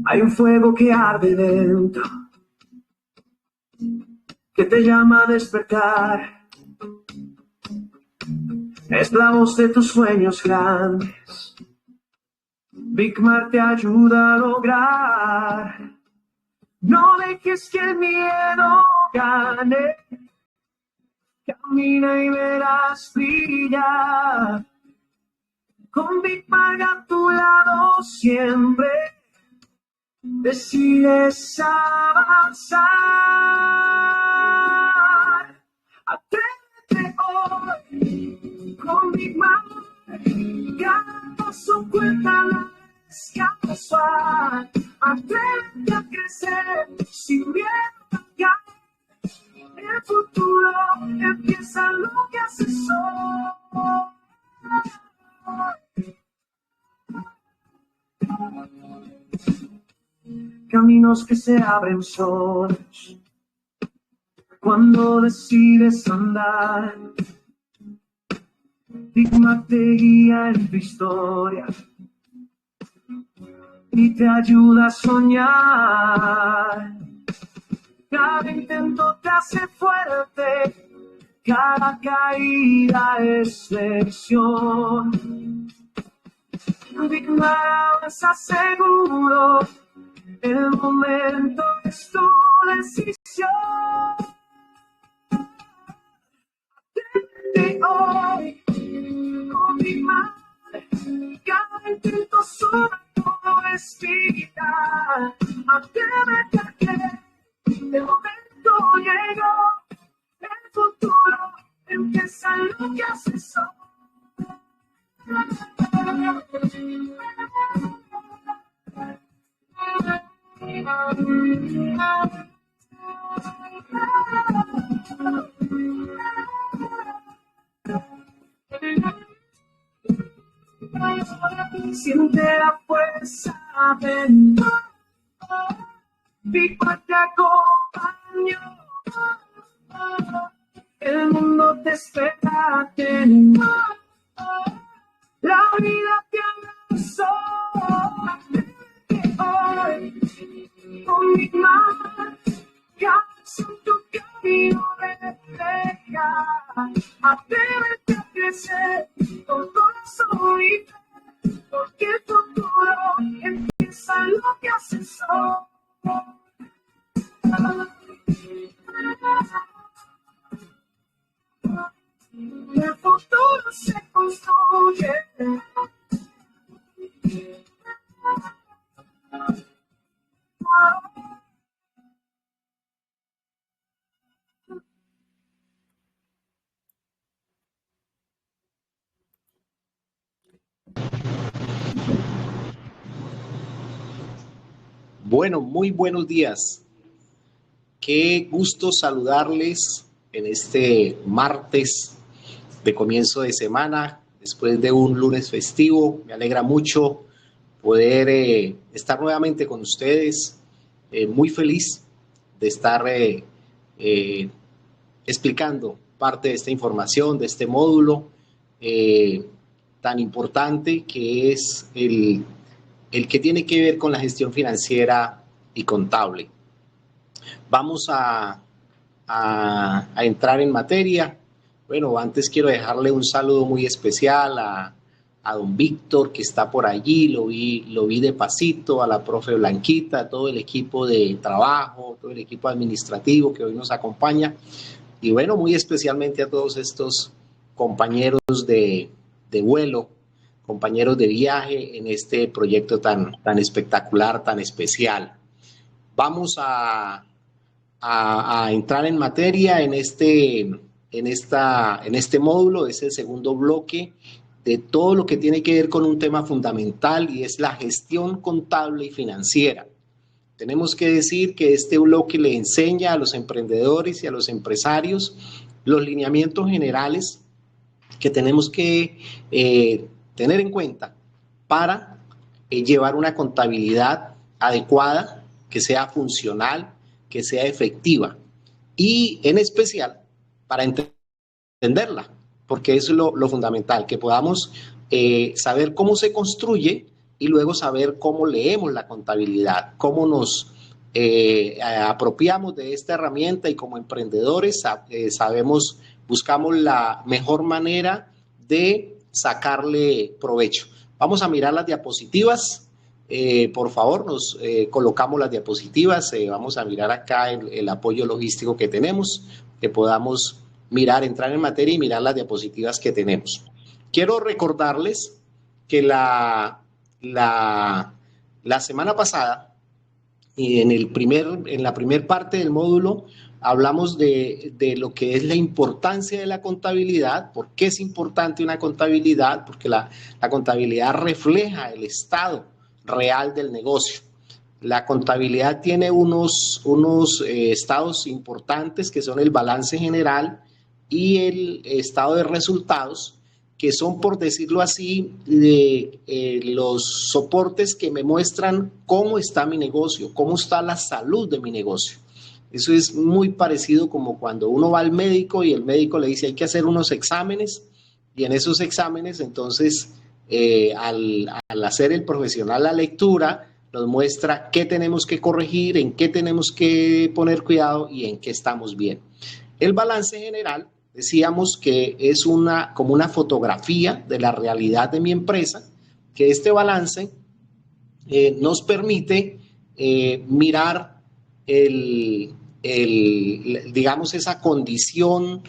Hay un fuego que arde dentro, que te llama a despertar. Es la voz de tus sueños grandes. Big Mar te ayuda a lograr. No dejes que el miedo gane. Camina y verás brillar. Con Big Mar a tu lado siempre. Decides avanzar. Atrévete hoy con Big Mar. Cada paso cuenta, no es casual. Atrévete a crecer sin miedo a cambiar. El futuro empieza lo que haces hoy. Caminos que se abren solos cuando decides andar. Big Mar te guía en tu historia y te ayuda a soñar. Cada intento te hace fuerte, cada caída es lección. Big Mar avanza seguro, el momento es tu decisión. Atrévete hoy con Big Mar, cada intento sobre todo es vida. Atrévete a creer, el momento llegó, el futuro empieza lo que haces hoy. Siente la fuerza dentro, Big Mar te acompañó, el mundo te espera atento, la vida te abrazó. Hoy, con Big Mar, canso tu camino refleja. Atrévete a crecer con corazón y fe, porque el futuro empieza lo que haces hoy. El futuro se construye. Bueno, muy buenos días. Qué gusto saludarles en este martes de comienzo de semana, después de un lunes festivo. Me alegra mucho poder estar nuevamente con ustedes. Muy feliz de estar explicando parte de esta información, de este módulo tan importante que es el que tiene que ver con la gestión financiera y contable. Vamos a entrar en materia. Bueno, antes quiero dejarle un saludo muy especial a don Víctor, que está por allí, lo vi de pasito, a la profe Blanquita, a todo el equipo de trabajo, todo el equipo administrativo que hoy nos acompaña, y bueno, muy especialmente a todos estos compañeros de vuelo, compañeros de viaje en este proyecto tan espectacular, tan especial. Vamos a entrar en materia en este módulo. Es el segundo bloque de todo lo que tiene que ver con un tema fundamental, y es la gestión contable y financiera. Tenemos que decir que este bloque le enseña a los emprendedores y a los empresarios los lineamientos generales que tenemos que tener en cuenta para llevar una contabilidad adecuada, que sea funcional, que sea efectiva y en especial para entenderla, porque eso es lo fundamental, que podamos saber cómo se construye y luego saber cómo leemos la contabilidad, cómo nos apropiamos de esta herramienta y como emprendedores sabemos, buscamos la mejor manera de sacarle provecho. Vamos a mirar las diapositivas. Por favor, nos colocamos las diapositivas. Vamos a mirar acá el apoyo logístico que tenemos, que podamos mirar, entrar en materia y mirar las diapositivas que tenemos. Quiero recordarles que la semana pasada, en la primera parte del módulo, hablamos de lo que es la importancia de la contabilidad. ¿Por qué es importante una contabilidad? Porque la contabilidad refleja el estado real del negocio. La contabilidad tiene unos estados importantes que son el balance general y el estado de resultados, que son, por decirlo así, los soportes que me muestran cómo está mi negocio, cómo está la salud de mi negocio. Eso es muy parecido como cuando uno va al médico y el médico le dice hay que hacer unos exámenes, y en esos exámenes entonces al hacer el profesional la lectura nos muestra qué tenemos que corregir, en qué tenemos que poner cuidado y en qué estamos bien. El balance general, decíamos que es como una fotografía de la realidad de mi empresa, que este balance nos permite mirar digamos, esa condición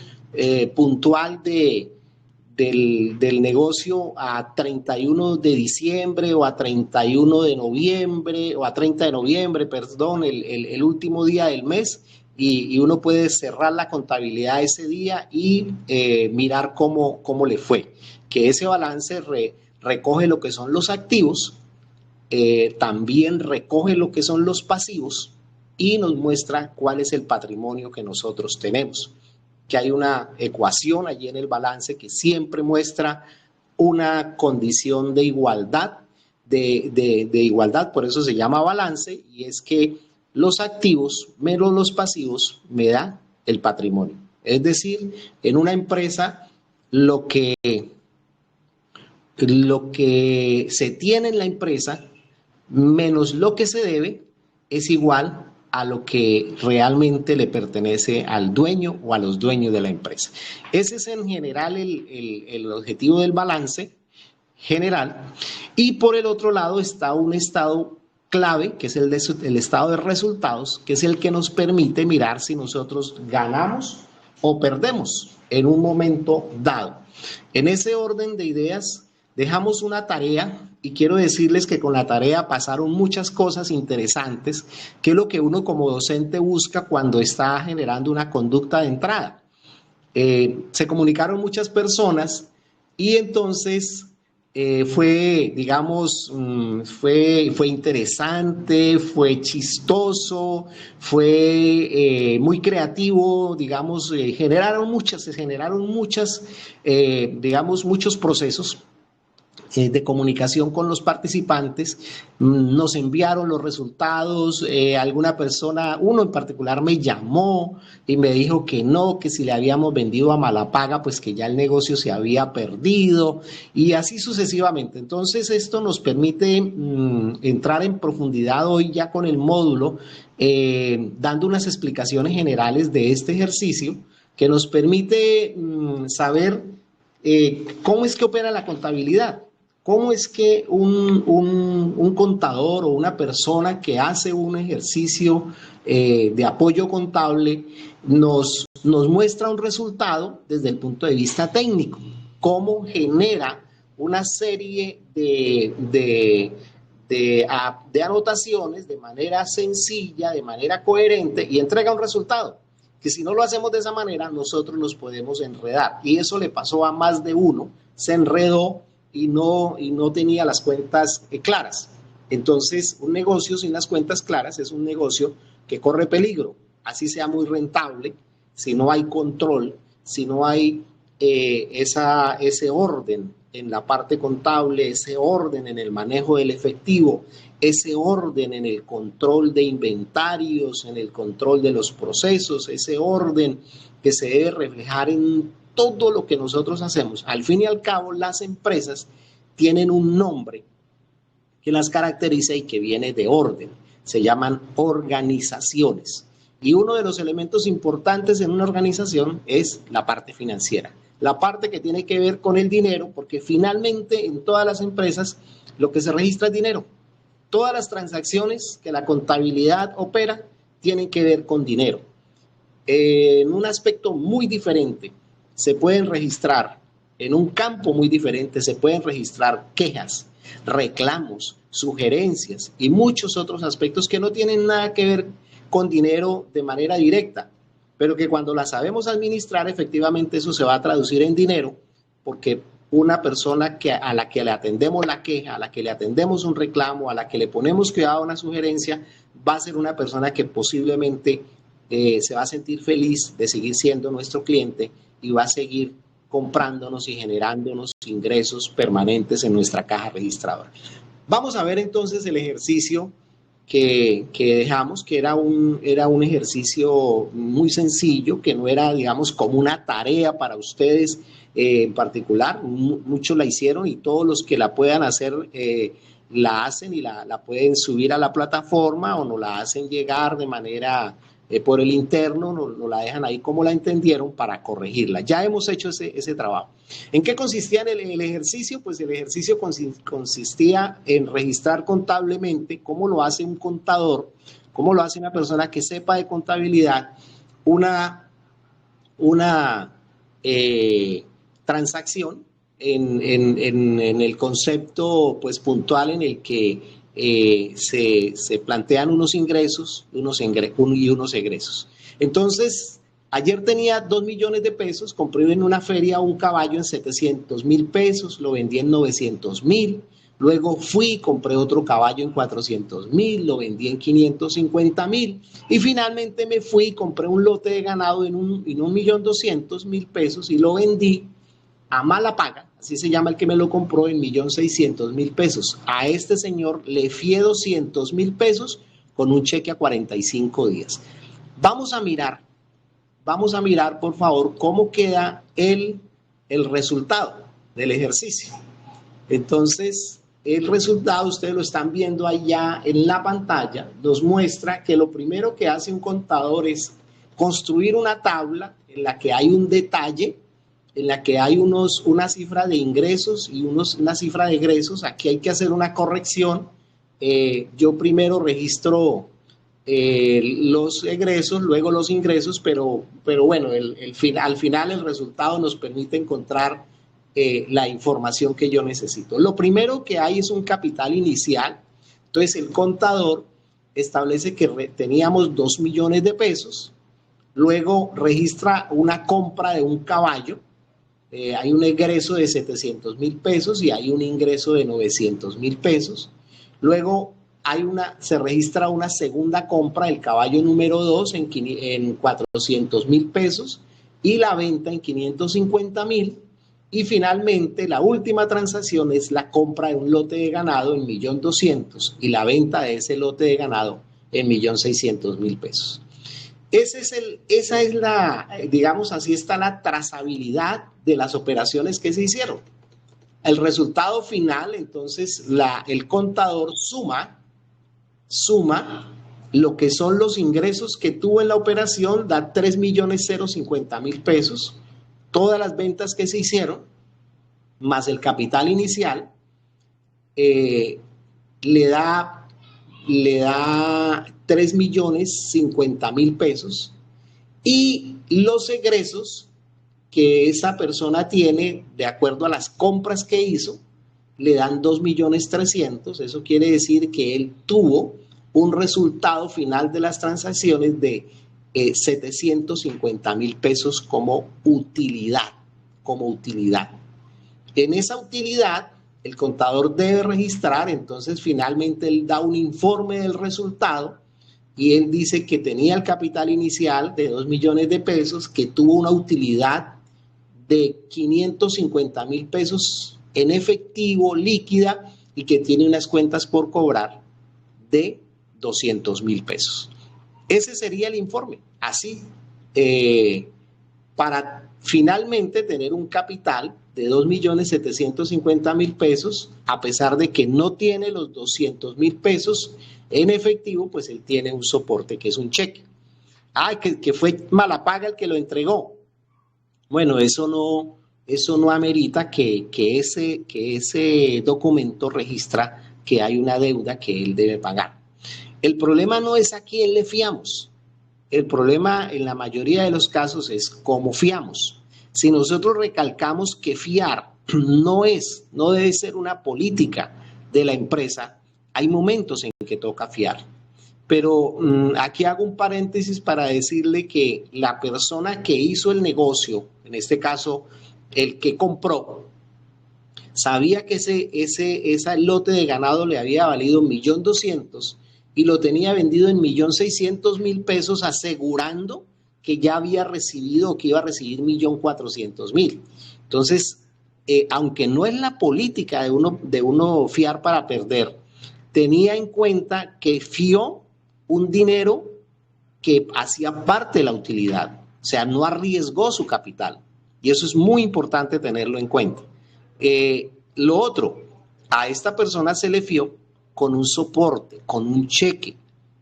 puntual del negocio a 31 de diciembre o a 31 de noviembre o a 30 de noviembre, perdón, el último día del mes, y uno puede cerrar la contabilidad ese día y mirar cómo le fue. Que ese balance recoge lo que son los activos, también recoge lo que son los pasivos y nos muestra cuál es el patrimonio que nosotros tenemos. Que hay una ecuación allí en el balance que siempre muestra una condición de igualdad, de igualdad, por eso se llama balance, y es que los activos menos los pasivos me da el patrimonio. Es decir, en una empresa lo que se tiene en la empresa menos lo que se debe es igual a lo que realmente le pertenece al dueño o a los dueños de la empresa. Ese es en general el objetivo del balance general. Y por el otro lado está un estado clave, que es el estado de resultados, que es el que nos permite mirar si nosotros ganamos o perdemos en un momento dado. En ese orden de ideas, dejamos una tarea y quiero decirles que con la tarea pasaron muchas cosas interesantes, que es lo que uno como docente busca cuando está generando una conducta de entrada. Se comunicaron muchas personas y entonces fue, digamos, fue interesante, fue chistoso, fue muy creativo, digamos, se generaron muchas, digamos, muchos procesos de comunicación con los participantes. Nos enviaron los resultados, alguna persona, uno en particular me llamó y me dijo que no, que si le habíamos vendido a mala paga, pues que ya el negocio se había perdido y así sucesivamente. Entonces esto nos permite entrar en profundidad hoy ya con el módulo, dando unas explicaciones generales de este ejercicio que nos permite saber cómo es que opera la contabilidad. ¿Cómo es que un contador o una persona que hace un ejercicio de apoyo contable nos muestra un resultado desde el punto de vista técnico? ¿Cómo genera una serie de anotaciones de manera sencilla, de manera coherente y entrega un resultado? Que si no lo hacemos de esa manera, nosotros nos podemos enredar. Y eso le pasó a más de uno, se enredó y no tenía las cuentas claras. Entonces, un negocio sin las cuentas claras es un negocio que corre peligro, así sea muy rentable, si no hay control, si no hay ese orden en la parte contable, ese orden en el manejo del efectivo, ese orden en el control de inventarios, en el control de los procesos, ese orden que se debe reflejar en todo lo que nosotros hacemos. Al fin y al cabo, las empresas tienen un nombre que las caracteriza y que viene de orden. Se llaman organizaciones. Y uno de los elementos importantes en una organización es la parte financiera. La parte que tiene que ver con el dinero, porque finalmente en todas las empresas lo que se registra es dinero. Todas las transacciones que la contabilidad opera tienen que ver con dinero. En un aspecto muy diferente se pueden registrar, en un campo muy diferente se pueden registrar quejas, reclamos, sugerencias y muchos otros aspectos que no tienen nada que ver con dinero de manera directa, pero que cuando la sabemos administrar, efectivamente eso se va a traducir en dinero, porque una persona a la que le atendemos la queja, a la que le atendemos un reclamo, a la que le ponemos cuidado a una sugerencia, va a ser una persona que posiblemente se va a sentir feliz de seguir siendo nuestro cliente y va a seguir comprándonos y generándonos ingresos permanentes en nuestra caja registradora. Vamos a ver entonces el ejercicio que dejamos, que era un ejercicio muy sencillo, que no era, digamos, como una tarea para ustedes en particular. Muchos la hicieron y todos los que la puedan hacer la hacen y la pueden subir a la plataforma o nos la hacen llegar de manera por el interno, nos la dejan ahí como la entendieron para corregirla. Ya hemos hecho ese trabajo. ¿En qué consistía el ejercicio? Pues el ejercicio consistía en registrar contablemente cómo lo hace un contador, cómo lo hace una persona que sepa de contabilidad, una transacción en el concepto pues puntual en el que se plantean unos ingresos y unos egresos. Entonces, ayer tenía 2 millones de pesos, compré en una feria un caballo en 700,000 pesos, lo vendí en 900,000, luego fui, compré otro caballo en 400,000, lo vendí en 550,000 y finalmente me fui y compré un lote de ganado en 1.200.000 pesos y lo vendí a mala paga, así se llama el que me lo compró, en 1.600.000 pesos. A este señor le fié 200,000 pesos con un cheque a 45 días. Vamos a mirar, por favor, cómo queda el resultado del ejercicio. Entonces, el resultado, ustedes lo están viendo allá en la pantalla, nos muestra que lo primero que hace un contador es construir una tabla en la que hay un detalle, en la que hay una cifra de ingresos y una cifra de egresos. Aquí hay que hacer una corrección. Yo primero registro los egresos, luego los ingresos, pero bueno, al final el resultado nos permite encontrar la información que yo necesito. Lo primero que hay es un capital inicial. Entonces el contador establece que teníamos 2 millones de pesos, luego registra una compra de un caballo. Hay un egreso de 700,000 pesos y hay un ingreso de 900,000 pesos. Luego se registra una segunda compra del caballo número 2 en 400,000 pesos y la venta en 550,000. Y finalmente la última transacción es la compra de un lote de ganado en 1.200.000 y la venta de ese lote de ganado en 1.600.000 pesos. Esa es digamos, así está la trazabilidad de las operaciones que se hicieron. El resultado final, entonces, el contador suma lo que son los ingresos que tuvo en la operación, da 3.050.000 pesos, todas las ventas que se hicieron, más el capital inicial, le da 3.050.000 pesos y los egresos que esa persona tiene de acuerdo a las compras que hizo le dan 2.300.000. Eso quiere decir que él tuvo un resultado final de las transacciones de 750.000 pesos como utilidad. En esa utilidad el contador debe registrar, entonces finalmente él da un informe del resultado y él dice que tenía el capital inicial de 2 millones de pesos, que tuvo una utilidad de 550.000 pesos en efectivo, líquida, y que tiene unas cuentas por cobrar de 200.000 pesos. Ese sería el informe, así, para finalmente tener un capital de 2.750.000 pesos, a pesar de que no tiene los 200.000 pesos en efectivo, pues él tiene un soporte que es un cheque. Que fue Malapaga el que lo entregó. Bueno, eso no amerita que ese documento registra que hay una deuda que él debe pagar. El problema no es a quién le fiamos. El problema en la mayoría de los casos es cómo fiamos. Si nosotros recalcamos que fiar no debe ser una política de la empresa, hay momentos en que toca fiar. Pero aquí hago un paréntesis para decirle que la persona que hizo el negocio, en este caso el que compró, sabía que ese lote de ganado le había valido 1.200.000 y lo tenía vendido en 1.600.000 pesos, asegurando que ya había recibido o que iba a recibir 1.400.000. Entonces, aunque no es la política de uno fiar para perder, tenía en cuenta que fió un dinero que hacía parte de la utilidad, o sea, no arriesgó su capital. Y eso es muy importante tenerlo en cuenta. Lo otro, a esta persona se le fió con un soporte, con un cheque.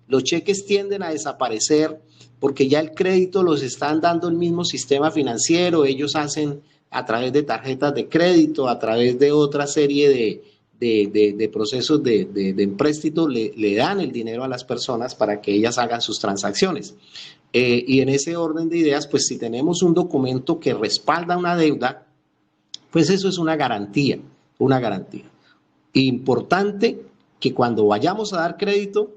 Los cheques tienden a desaparecer porque ya el crédito los están dando el mismo sistema financiero. Ellos hacen a través de tarjetas de crédito, a través de otra serie de procesos de empréstito, le dan el dinero a las personas para que ellas hagan sus transacciones. Y en ese orden de ideas, pues si tenemos un documento que respalda una deuda, pues eso es una garantía, una garantía. Importante que cuando vayamos a dar crédito,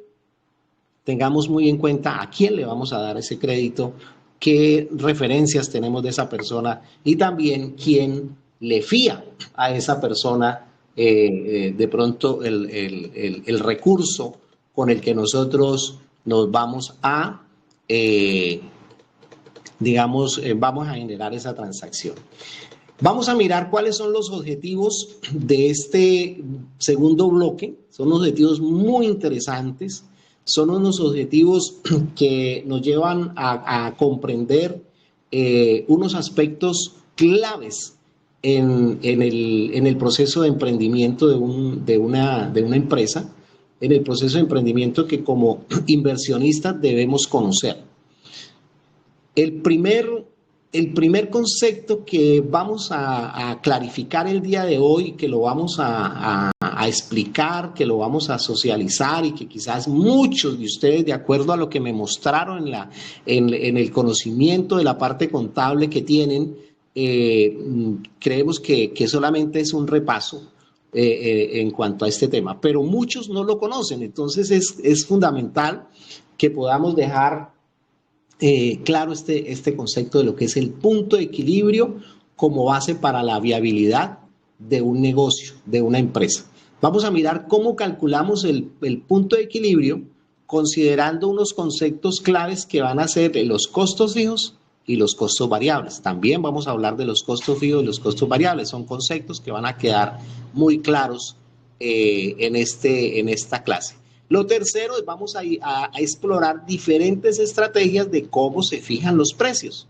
tengamos muy en cuenta a quién le vamos a dar ese crédito, qué referencias tenemos de esa persona y también quién le fía a esa persona de pronto el recurso con el que nosotros nos vamos a, vamos a generar esa transacción. Vamos a mirar cuáles son los objetivos de este segundo bloque. Son objetivos muy interesantes. Son unos objetivos que nos llevan a comprender unos aspectos claves en el proceso de emprendimiento de una empresa, en el proceso de emprendimiento que como inversionistas debemos conocer. El primer concepto que vamos a clarificar el día de hoy, que lo vamos a explicar, que lo vamos a socializar y que quizás muchos de ustedes, de acuerdo a lo que me mostraron en el conocimiento de la parte contable que tienen, creemos que solamente es un repaso en cuanto a este tema, pero muchos no lo conocen. Entonces es fundamental que podamos dejar claro este concepto de lo que es el punto de equilibrio como base para la viabilidad de un negocio, de una empresa. Vamos a mirar cómo calculamos el punto de equilibrio considerando unos conceptos claves que van a ser los costos fijos y los costos variables. También vamos a hablar de los costos fijos y los costos variables. Son conceptos que van a quedar muy claros en esta clase. Lo tercero es vamos a explorar diferentes estrategias de cómo se fijan los precios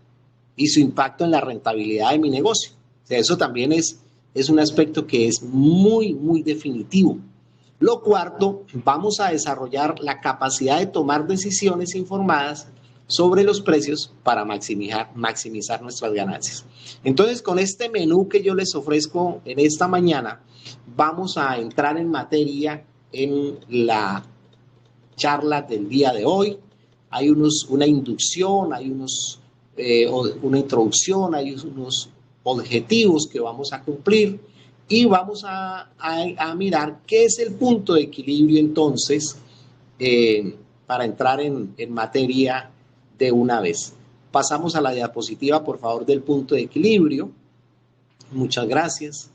y su impacto en la rentabilidad de mi negocio. O sea, eso también es un aspecto que es muy, muy definitivo. Lo cuarto, vamos a desarrollar la capacidad de tomar decisiones informadas sobre los precios para maximizar nuestras ganancias. Entonces, con este menú que yo les ofrezco en esta mañana, vamos a entrar en materia en la charla del día de hoy. Hay una inducción, hay una introducción, hay unos objetivos que vamos a cumplir y vamos a mirar qué es el punto de equilibrio entonces para entrar en materia de una vez. Pasamos a la diapositiva, por favor, del punto de equilibrio. Muchas gracias,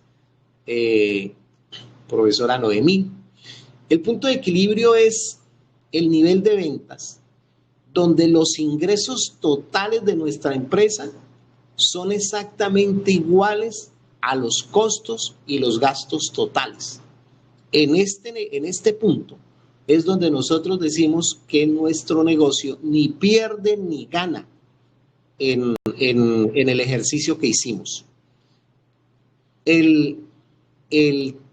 profesora Noemí. El punto de equilibrio es el nivel de ventas donde los ingresos totales de nuestra empresa son exactamente iguales a los costos y los gastos totales. En este punto es donde nosotros decimos que nuestro negocio ni pierde ni gana en el ejercicio que hicimos. El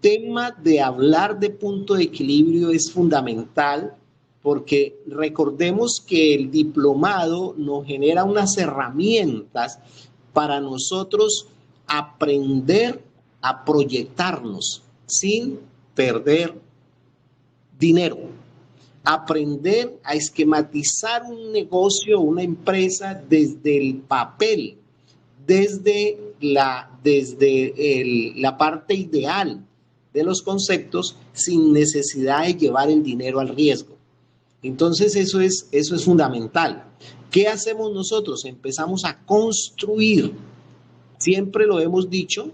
tema de hablar de punto de equilibrio es fundamental porque recordemos que el diplomado nos genera unas herramientas para nosotros aprender a proyectarnos sin perder dinero. Aprender a esquematizar un negocio, una empresa desde el papel, desde la parte ideal de los conceptos sin necesidad de llevar el dinero al riesgo. Entonces eso es fundamental. ¿Qué hacemos nosotros? Empezamos a construir, siempre lo hemos dicho,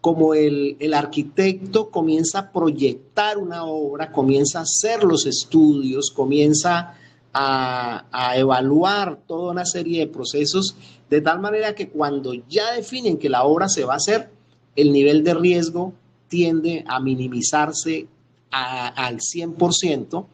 como el arquitecto comienza a proyectar una obra, comienza a hacer los estudios, comienza a evaluar toda una serie de procesos, de tal manera que cuando ya definen que la obra se va a hacer, el nivel de riesgo tiende a minimizarse al 100%,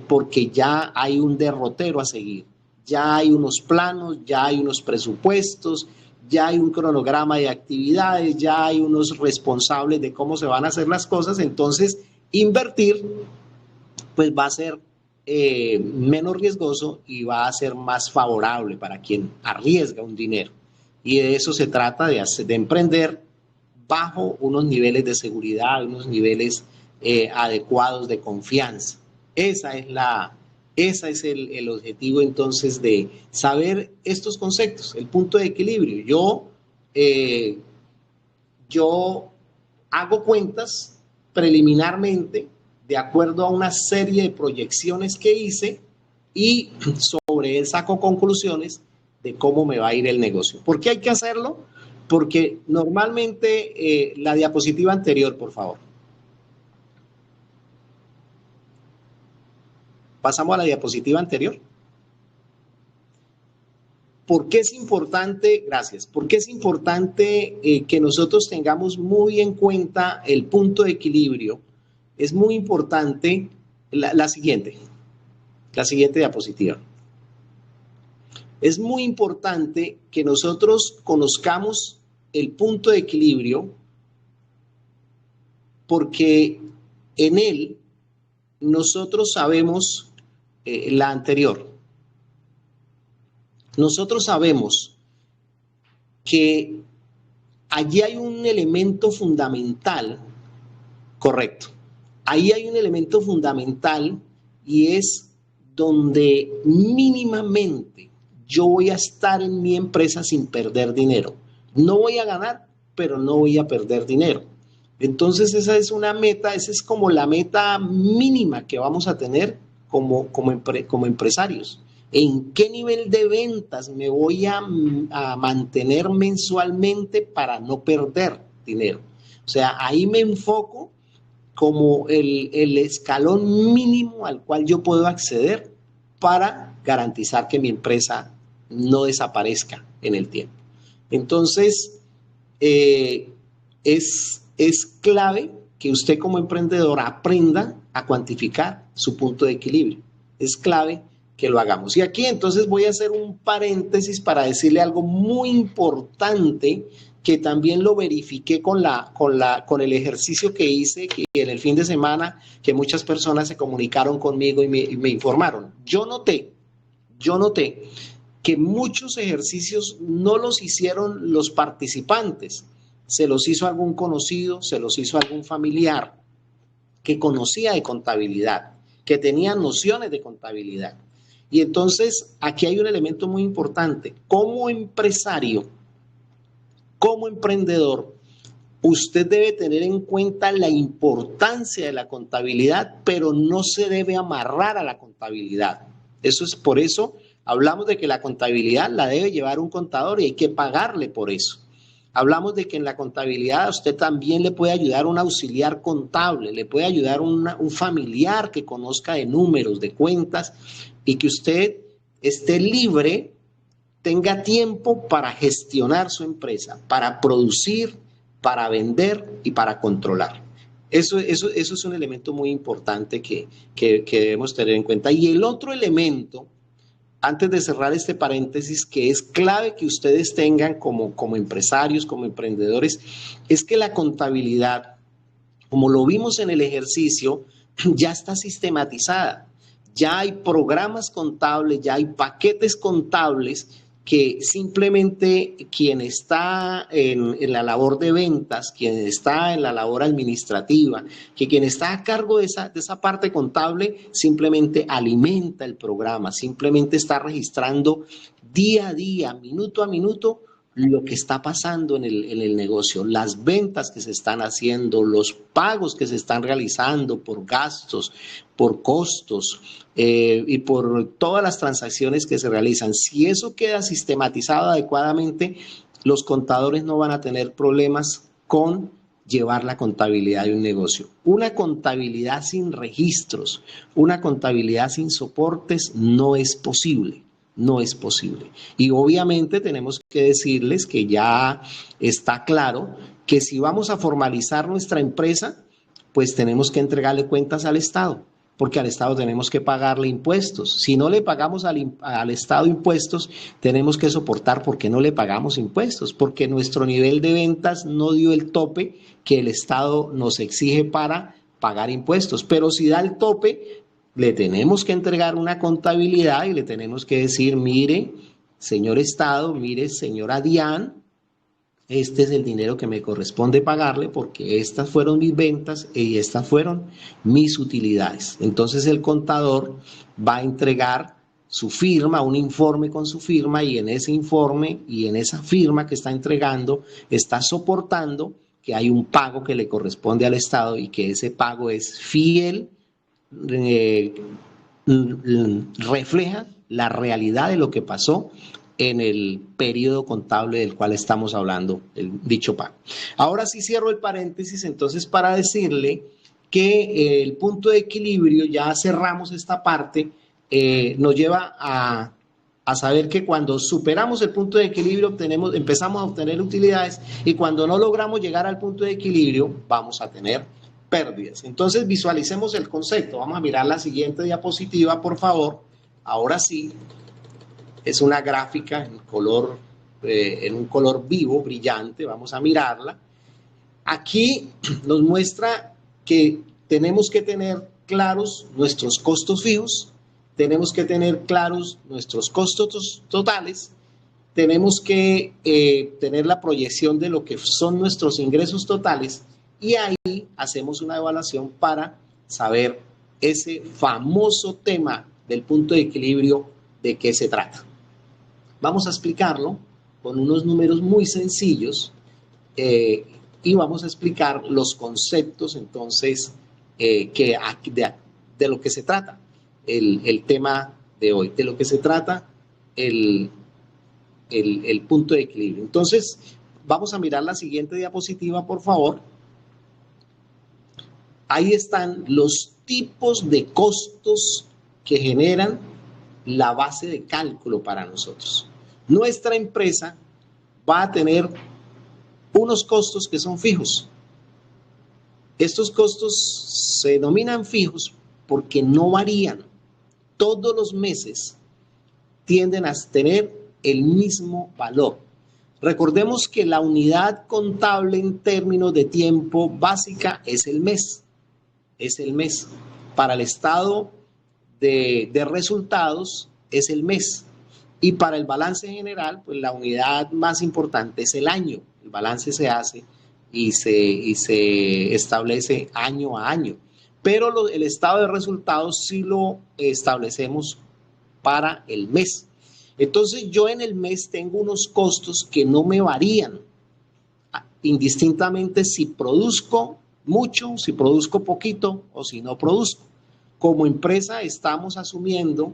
porque ya hay un derrotero a seguir, ya hay unos planos, ya hay unos presupuestos, ya hay un cronograma de actividades, ya hay unos responsables de cómo se van a hacer las cosas. Entonces invertir pues va a ser menos riesgoso y va a ser más favorable para quien arriesga un dinero. Y de eso se trata, de emprender bajo unos niveles de seguridad, unos niveles adecuados de confianza. Ese es el objetivo entonces de saber estos conceptos, el punto de equilibrio. Yo hago cuentas preliminarmente de acuerdo a una serie de proyecciones que hice y sobre él saco conclusiones de cómo me va a ir el negocio. ¿Por qué hay que hacerlo? Porque normalmente, la diapositiva anterior, por favor. Pasamos a la diapositiva anterior. ¿Por qué es importante? Gracias. ¿Por qué es importante que nosotros tengamos muy en cuenta el punto de equilibrio? Es muy importante la siguiente diapositiva. Es muy importante que nosotros conozcamos el punto de equilibrio porque en él nosotros sabemos la anterior. Nosotros sabemos que allí hay un elemento fundamental, correcto. Ahí hay un elemento fundamental y es donde mínimamente yo voy a estar en mi empresa sin perder dinero. No voy a ganar, pero no voy a perder dinero. Entonces esa es una meta, esa es como la meta mínima que vamos a tener como empresarios. ¿En qué nivel de ventas me voy a mantener mensualmente para no perder dinero? O sea, ahí me enfoco como el escalón mínimo al cual yo puedo acceder para garantizar que mi empresa no desaparezca en el tiempo. Entonces, es clave que usted como emprendedor aprenda a cuantificar su punto de equilibrio. Es clave que lo hagamos. Y aquí entonces voy a hacer un paréntesis para decirle algo muy importante que también lo verifiqué con el ejercicio que hice que en el fin de semana, que muchas personas se comunicaron conmigo y me informaron. Yo noté que muchos ejercicios no los hicieron los participantes, se los hizo algún conocido, se los hizo algún familiar que conocía de contabilidad, que tenía nociones de contabilidad. Y entonces aquí hay un elemento muy importante. Como empresario, como emprendedor, usted debe tener en cuenta la importancia de la contabilidad, pero no se debe amarrar a la contabilidad. Eso es por eso hablamos de que la contabilidad la debe llevar un contador y hay que pagarle por eso. Hablamos de que en la contabilidad a usted también le puede ayudar un auxiliar contable, le puede ayudar un familiar que conozca de números, de cuentas, y que usted esté libre, tenga tiempo para gestionar su empresa, para producir, para vender y para controlar. Eso es un elemento muy importante que debemos tener en cuenta. Y el otro elemento, antes de cerrar este paréntesis, que es clave que ustedes tengan como empresarios, como emprendedores, es que la contabilidad, como lo vimos en el ejercicio, ya está sistematizada. Ya hay programas contables, ya hay paquetes contables que simplemente quien está en la labor de ventas, quien está en la labor administrativa, que quien está a cargo de esa parte contable, simplemente alimenta el programa, simplemente está registrando día a día, minuto a minuto, lo que está pasando en el negocio, las ventas que se están haciendo, los pagos que se están realizando por gastos, por costos y por todas las transacciones que se realizan. Si eso queda sistematizado adecuadamente, los contadores no van a tener problemas con llevar la contabilidad de un negocio. Una contabilidad sin registros, una contabilidad sin soportes no es posible. No es posible. Y obviamente tenemos que decirles que ya está claro que si vamos a formalizar nuestra empresa, pues tenemos que entregarle cuentas al Estado, porque al Estado tenemos que pagarle impuestos. Si no le pagamos al Estado impuestos, tenemos que soportar porque no le pagamos impuestos, porque nuestro nivel de ventas no dio el tope que el Estado nos exige para pagar impuestos. Pero si da el tope, le tenemos que entregar una contabilidad y le tenemos que decir, mire, señor Estado, mire, señora Diane, este es el dinero que me corresponde pagarle porque estas fueron mis ventas y estas fueron mis utilidades. Entonces el contador va a entregar su firma, un informe con su firma, y en ese informe y en esa firma que está entregando está soportando que hay un pago que le corresponde al Estado y que ese pago es fiel, refleja la realidad de lo que pasó en el periodo contable del cual estamos hablando, el dicho pago. Ahora sí cierro el paréntesis entonces para decirle que el punto de equilibrio, ya cerramos esta parte, nos lleva a saber que cuando superamos el punto de equilibrio empezamos a obtener utilidades, y cuando no logramos llegar al punto de equilibrio vamos a tener pérdidas. Entonces visualicemos el concepto. Vamos a mirar la siguiente diapositiva, por favor. Ahora sí, es una gráfica en un color vivo, brillante. Vamos a mirarla. Aquí nos muestra que tenemos que tener claros nuestros costos fijos, tenemos que tener claros nuestros costos totales, tenemos que tener la proyección de lo que son nuestros ingresos totales, y ahí hacemos una evaluación para saber ese famoso tema del punto de equilibrio, de qué se trata. Vamos a explicarlo con unos números muy sencillos y vamos a explicar los conceptos entonces de lo que se trata el tema de hoy, de lo que se trata el punto de equilibrio. Entonces, vamos a mirar la siguiente diapositiva, por favor. Ahí están los tipos de costos que generan la base de cálculo para nosotros. Nuestra empresa va a tener unos costos que son fijos. Estos costos se denominan fijos porque no varían. Todos los meses tienden a tener el mismo valor. Recordemos que la unidad contable en términos de tiempo básica es el mes. Es el mes. Para el estado de resultados es el mes. Y para el balance general, pues la unidad más importante es el año. El balance se hace y se establece año a año. Pero el estado de resultados sí lo establecemos para el mes. Entonces yo en el mes tengo unos costos que no me varían, indistintamente si produzco mucho, si produzco poquito o si no produzco. Como empresa estamos asumiendo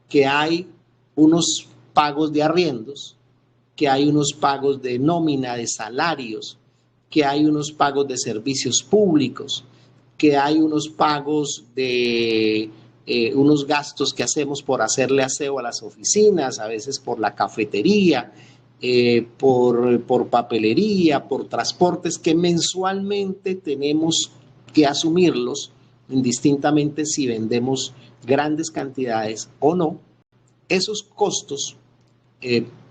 que hay unos pagos de arriendos, que hay unos pagos de nómina de salarios, que hay unos pagos de servicios públicos, que hay unos pagos de unos gastos que hacemos por hacerle aseo a las oficinas, a veces por la cafetería, por papelería, por transportes que mensualmente tenemos que asumirlos, indistintamente si vendemos grandes cantidades o no. Esos costos,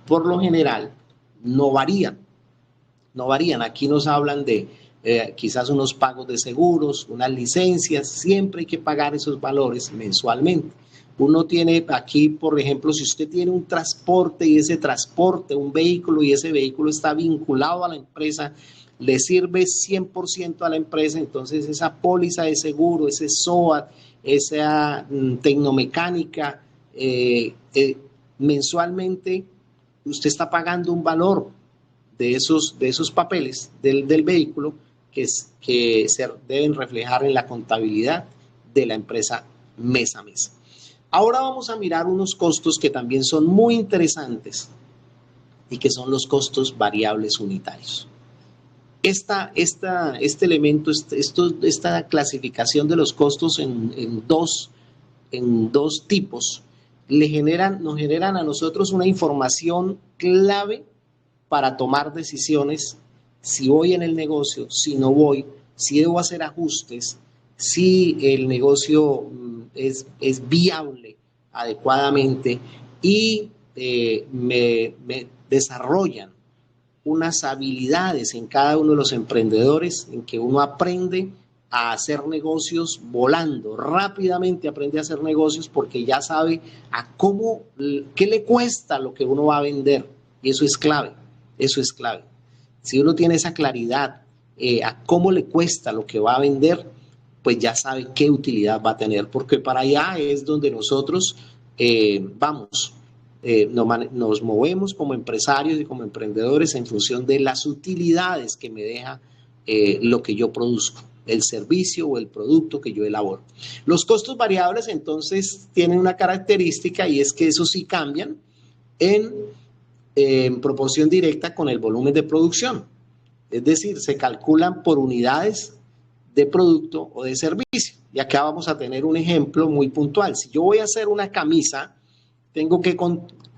por lo general, no varían. No varían. Aquí nos hablan de quizás unos pagos de seguros, unas licencias, siempre hay que pagar esos valores mensualmente. Uno tiene aquí, por ejemplo, si usted tiene un transporte y ese transporte, un vehículo y ese vehículo está vinculado a la empresa, le sirve 100% a la empresa, entonces esa póliza de seguro, ese SOAT, esa tecnomecánica, mensualmente usted está pagando un valor de esos papeles del vehículo que se deben reflejar en la contabilidad de la empresa mes a mes. Ahora vamos a mirar unos costos que también son muy interesantes y que son los costos variables unitarios. Este elemento, esta clasificación de los costos en dos tipos, nos generan a nosotros una información clave para tomar decisiones, si voy en el negocio, si no voy, si debo hacer ajustes, si el negocio es viable adecuadamente y me desarrollan unas habilidades en cada uno de los emprendedores en que uno aprende a hacer negocios volando, rápidamente aprende a hacer negocios porque ya sabe qué le cuesta lo que uno va a vender, y eso es clave. Eso es clave. Si uno tiene esa claridad a cómo le cuesta lo que va a vender, pues ya sabe qué utilidad va a tener, porque para allá es donde nosotros nos movemos como empresarios y como emprendedores en función de las utilidades que me deja lo que yo produzco, el servicio o el producto que yo elaboro. Los costos variables entonces tienen una característica, y es que esos sí cambian en proporción directa con el volumen de producción. Es decir, se calculan por unidades de producto o de servicio. Y acá vamos a tener un ejemplo muy puntual. Si yo voy a hacer una camisa, tengo que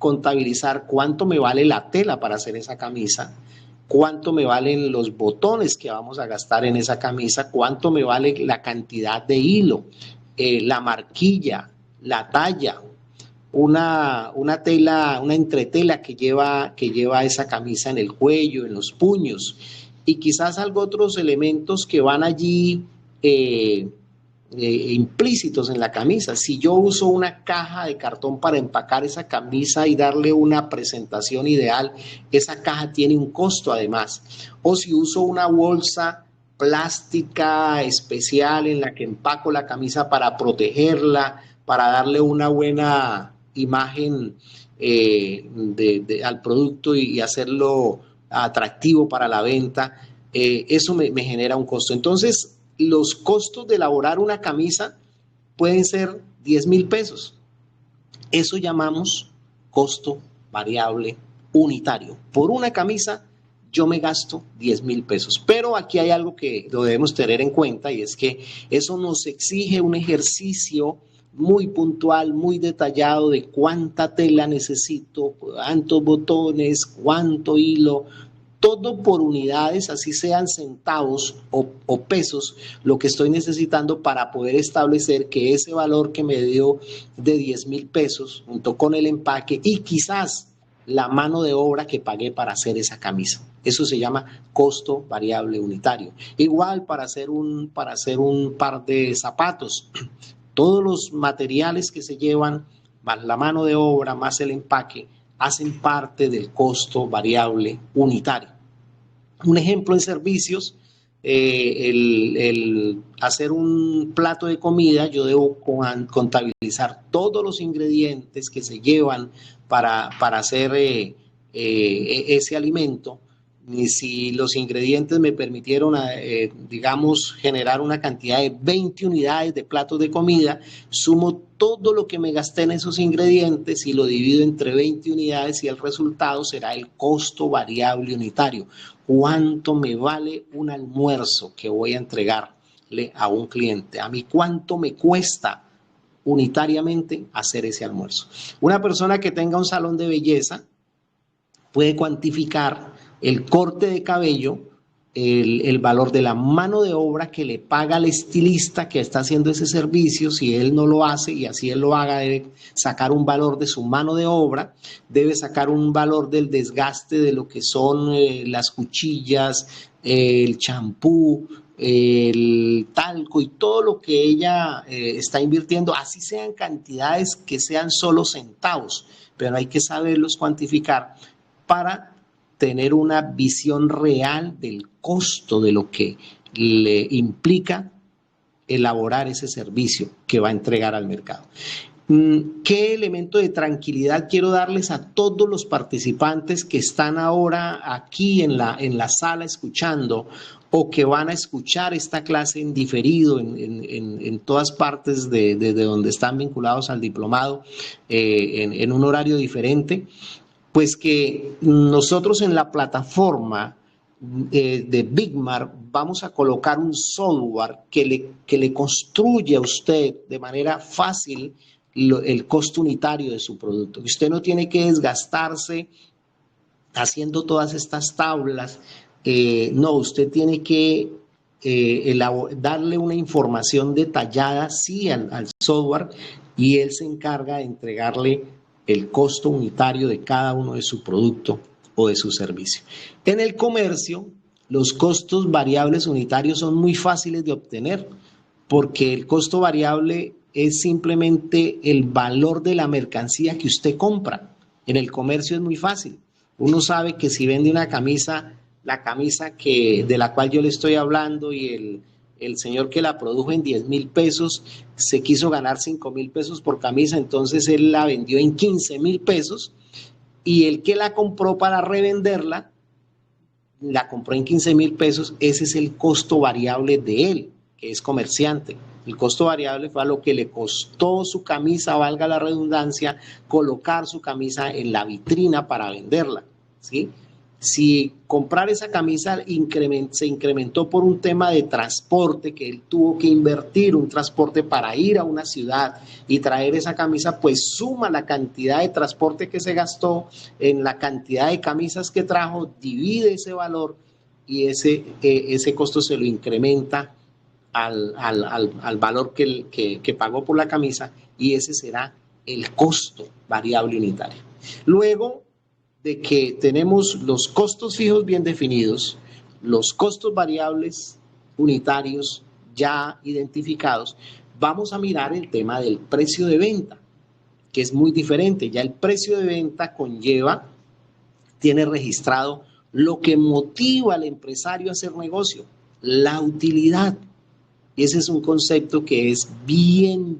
contabilizar cuánto me vale la tela para hacer esa camisa, cuánto me valen los botones que vamos a gastar en esa camisa, cuánto me vale la cantidad de hilo, la marquilla, la talla, una tela, una entretela que lleva esa camisa en el cuello, en los puños, y quizás algo otros elementos que van allí implícitos en la camisa. Si yo uso una caja de cartón para empacar esa camisa y darle una presentación ideal, esa caja tiene un costo además. O si uso una bolsa plástica especial en la que empaco la camisa para protegerla, para darle una buena imagen al producto y hacerlo atractivo para la venta, eso me genera un costo. Entonces, los costos de elaborar una camisa pueden ser 10,000 pesos. Eso llamamos costo variable unitario. Por una camisa yo me gasto 10,000 pesos. Pero aquí hay algo que debemos tener en cuenta, y es que eso nos exige un ejercicio muy puntual, muy detallado de cuánta tela necesito, cuántos botones, cuánto hilo, todo por unidades, así sean centavos o pesos, lo que estoy necesitando para poder establecer que ese valor que me dio de 10,000 pesos, junto con el empaque y quizás la mano de obra que pagué para hacer esa camisa. Eso se llama costo variable unitario. Igual para hacer un par de zapatos, todos los materiales que se llevan, más la mano de obra, más el empaque, hacen parte del costo variable unitario. Un ejemplo en servicios, el hacer un plato de comida, yo debo contabilizar todos los ingredientes que se llevan para hacer ese alimento. Y si los ingredientes me permitieron, digamos, generar una cantidad de 20 unidades de platos de comida, sumo todo lo que me gasté en esos ingredientes y lo divido entre 20 unidades y el resultado será el costo variable unitario. ¿Cuánto me vale un almuerzo que voy a entregarle a un cliente? ¿A mí cuánto me cuesta unitariamente hacer ese almuerzo? Una persona que tenga un salón de belleza, puede cuantificar el corte de cabello, el valor de la mano de obra que le paga al estilista que está haciendo ese servicio. Si él no lo hace y así él lo haga, debe sacar un valor de su mano de obra, debe sacar un valor del desgaste de lo que son las cuchillas, el champú, el talco y todo lo que ella está invirtiendo, así sean cantidades que sean solo centavos, pero hay que saberlos cuantificar para tener una visión real del costo de lo que le implica elaborar ese servicio que va a entregar al mercado. ¿Qué elemento de tranquilidad quiero darles a todos los participantes que están ahora aquí en la sala escuchando o que van a escuchar esta clase en diferido en todas partes de donde están vinculados al diplomado en un horario diferente? Pues que nosotros en la plataforma de Bigmart vamos a colocar un software que le construye a usted de manera fácil el costo unitario de su producto. Usted no tiene que desgastarse haciendo todas estas tablas. No, usted tiene que darle una información detallada, sí, al software, y él se encarga de entregarle el costo unitario de cada uno de su producto o de su servicio. En el comercio, los costos variables unitarios son muy fáciles de obtener porque el costo variable es simplemente el valor de la mercancía que usted compra. En el comercio es muy fácil. Uno sabe que si vende una camisa, la camisa de la cual yo le estoy hablando y el señor que la produjo en 10,000 pesos se quiso ganar 5,000 pesos por camisa, entonces él la vendió en 15,000 pesos y el que la compró para revenderla, la compró en 15,000 pesos, ese es el costo variable de él, que es comerciante. El costo variable fue a lo que le costó su camisa, valga la redundancia, colocar su camisa en la vitrina para venderla, ¿sí? Si comprar esa camisa se incrementó por un tema de transporte, que él tuvo que invertir un transporte para ir a una ciudad y traer esa camisa, pues suma la cantidad de transporte que se gastó en la cantidad de camisas que trajo, divide ese valor y ese costo se lo incrementa al valor que pagó por la camisa, y ese será el costo variable unitario. Luego de que tenemos los costos fijos bien definidos, los costos variables unitarios ya identificados, vamos a mirar el tema del precio de venta, que es muy diferente. Ya el precio de venta tiene registrado lo que motiva al empresario a hacer negocio, la utilidad. Y ese es un concepto que es bien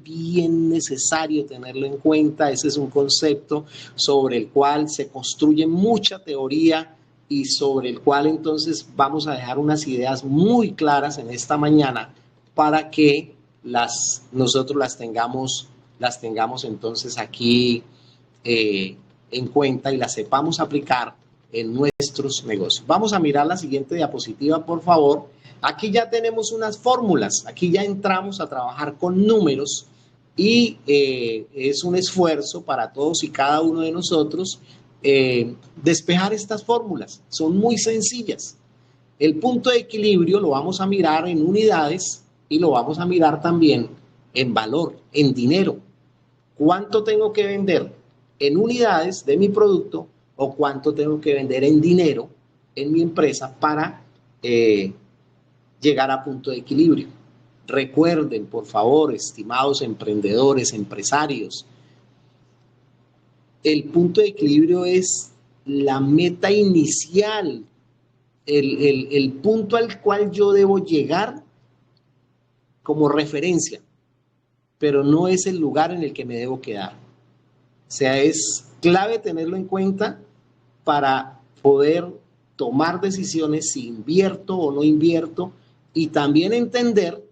necesario tenerlo en cuenta. Ese es un concepto sobre el cual se construye mucha teoría y sobre el cual entonces vamos a dejar unas ideas muy claras en esta mañana para que nosotros las tengamos entonces aquí en cuenta y las sepamos aplicar en nuestros negocios. Vamos a mirar la siguiente diapositiva, por favor. Aquí ya tenemos unas fórmulas, aquí ya entramos a trabajar con números y es un esfuerzo para todos y cada uno de nosotros despejar estas fórmulas. Son muy sencillas. El punto de equilibrio lo vamos a mirar en unidades y lo vamos a mirar también en valor, en dinero. ¿Cuánto tengo que vender en unidades de mi producto o cuánto tengo que vender en dinero en mi empresa para llegar a punto de equilibrio? Recuerden, por favor, estimados emprendedores, empresarios, el punto de equilibrio es la meta inicial, el punto al cual yo debo llegar como referencia, pero no es el lugar en el que me debo quedar. O sea, es clave tenerlo en cuenta para poder tomar decisiones si invierto o no invierto, y también entender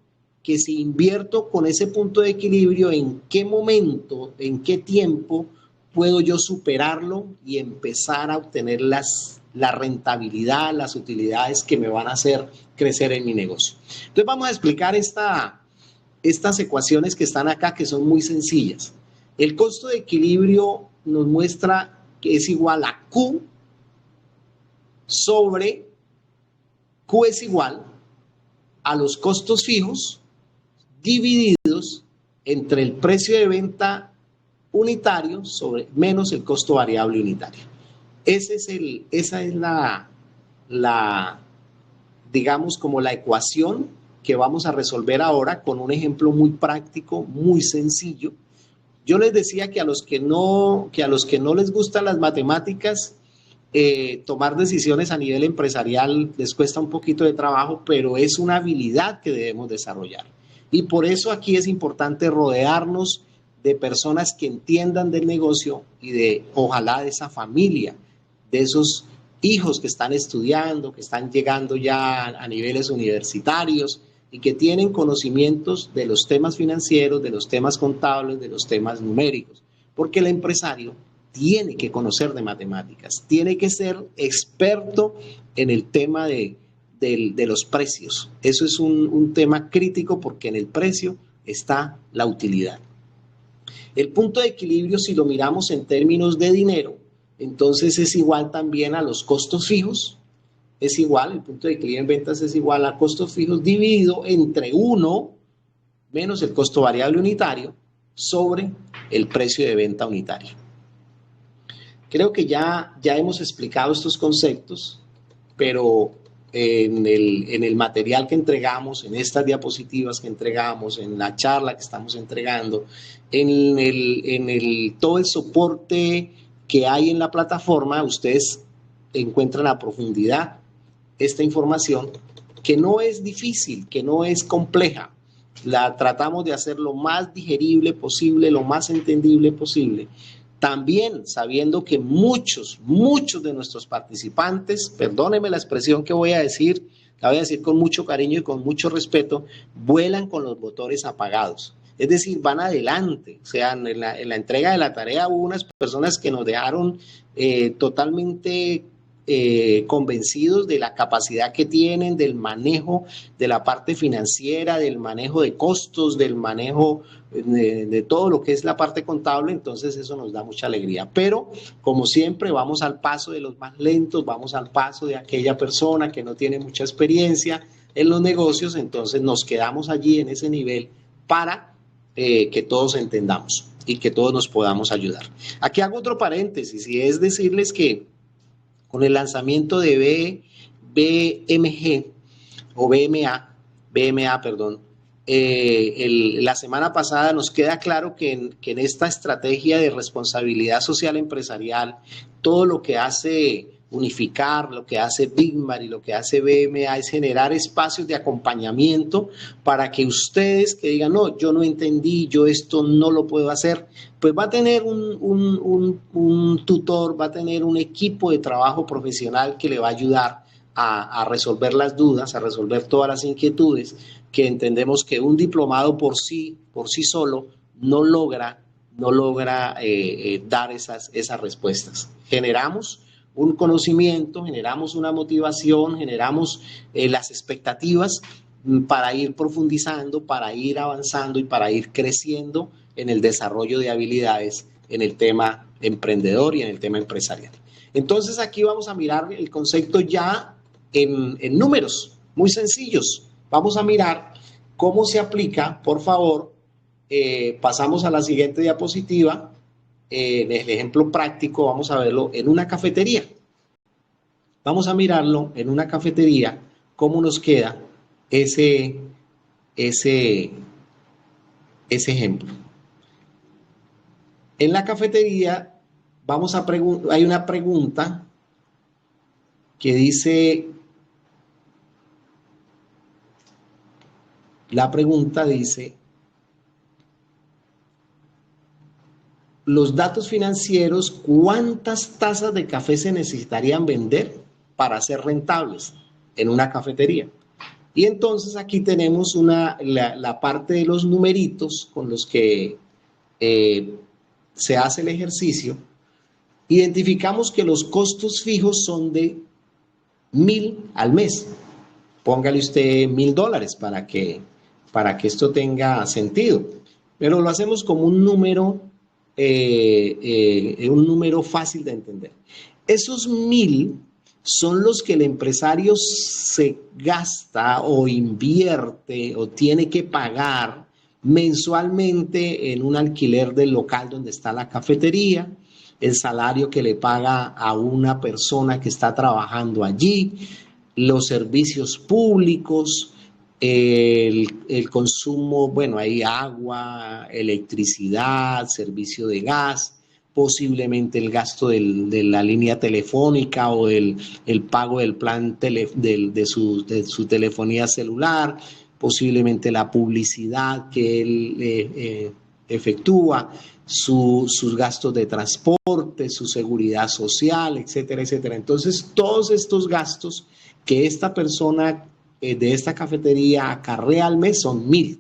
que si invierto con ese punto de equilibrio, en qué momento, en qué tiempo puedo yo superarlo y empezar a obtener la rentabilidad, las utilidades que me van a hacer crecer en mi negocio. Entonces vamos a explicar estas ecuaciones que están acá, que son muy sencillas. El costo de equilibrio nos muestra que es igual a Q sobre Q es igual a los costos fijos divididos entre el precio de venta unitario sobre menos el costo variable unitario. Esa es digamos, como la ecuación que vamos a resolver ahora con un ejemplo muy práctico, muy sencillo. Yo les decía que a los que no les gustan las matemáticas, tomar decisiones a nivel empresarial les cuesta un poquito de trabajo, pero es una habilidad que debemos desarrollar. Y por eso aquí es importante rodearnos de personas que entiendan del negocio y ojalá de esa familia, de esos hijos que están estudiando, que están llegando ya a niveles universitarios y que tienen conocimientos de los temas financieros, de los temas contables, de los temas numéricos. Porque el empresario tiene que conocer de matemáticas, tiene que ser experto en el tema de los precios. Eso es un tema crítico porque en el precio está la utilidad. El punto de equilibrio, si lo miramos en términos de dinero, entonces es igual también a los costos fijos, es igual, el punto de equilibrio en ventas es igual a costos fijos dividido entre 1 menos el costo variable unitario sobre el precio de venta unitario. Creo que ya hemos explicado estos conceptos, pero en el material que entregamos, en estas diapositivas que entregamos, en la charla que estamos entregando, en todo el soporte que hay en la plataforma, ustedes encuentran a profundidad esta información que no es difícil, que no es compleja. La tratamos de hacer lo más digerible posible, lo más entendible posible. También sabiendo que muchos de nuestros participantes, perdónenme la expresión que voy a decir, la voy a decir con mucho cariño y con mucho respeto, vuelan con los motores apagados. Es decir, van adelante. O sea, en la entrega de la tarea hubo unas personas que nos dejaron totalmente convencidos de la capacidad que tienen, del manejo de la parte financiera, del manejo de costos, del manejo de todo lo que es la parte contable. Entonces eso nos da mucha alegría, pero como siempre vamos al paso de los más lentos, vamos al paso de aquella persona que no tiene mucha experiencia en los negocios. Entonces nos quedamos allí en ese nivel para que todos entendamos y que todos nos podamos ayudar. Aquí hago otro paréntesis y es decirles que con el lanzamiento de BMG o BMA, perdón, la semana pasada nos queda claro que en esta estrategia de responsabilidad social empresarial, todo lo que hace Unificar, lo que hace Bigmar y lo que hace BMA es generar espacios de acompañamiento para que ustedes que digan, no, yo no entendí, yo esto no lo puedo hacer, pues va a tener un tutor, va a tener un equipo de trabajo profesional que le va a ayudar a resolver las dudas, a resolver todas las inquietudes, que entendemos que un diplomado por sí solo no logra dar esas respuestas. Generamos un conocimiento, generamos una motivación, generamos las expectativas para ir profundizando, para ir avanzando y para ir creciendo en el desarrollo de habilidades en el tema emprendedor y en el tema empresarial. Entonces aquí vamos a mirar el concepto ya en números muy sencillos. Vamos a mirar cómo se aplica, por favor. Pasamos a la siguiente diapositiva. En el ejemplo práctico vamos a verlo en una cafetería. Vamos a mirarlo en una cafetería, cómo nos queda ese ejemplo. En la cafetería hay una pregunta que dice, los datos financieros, ¿cuántas tazas de café se necesitarían vender para ser rentables en una cafetería? Y entonces aquí tenemos la parte de los numeritos con los que se hace el ejercicio. Identificamos que los costos fijos son de 1,000 al mes. Póngale usted $1,000 para que esto tenga sentido. Pero lo hacemos como un número fácil de entender. Esos 1,000 son los que el empresario se gasta o invierte o tiene que pagar mensualmente en un alquiler del local donde está la cafetería, el salario que le paga a una persona que está trabajando allí, los servicios públicos, el consumo, bueno, hay agua, electricidad, servicio de gas, posiblemente el gasto de la línea telefónica o el pago del plan de su telefonía celular, posiblemente la publicidad que él efectúa, sus gastos de transporte, su seguridad social, etcétera, etcétera. Entonces, todos estos gastos que esta persona de esta cafetería acarrea al mes son 1.000.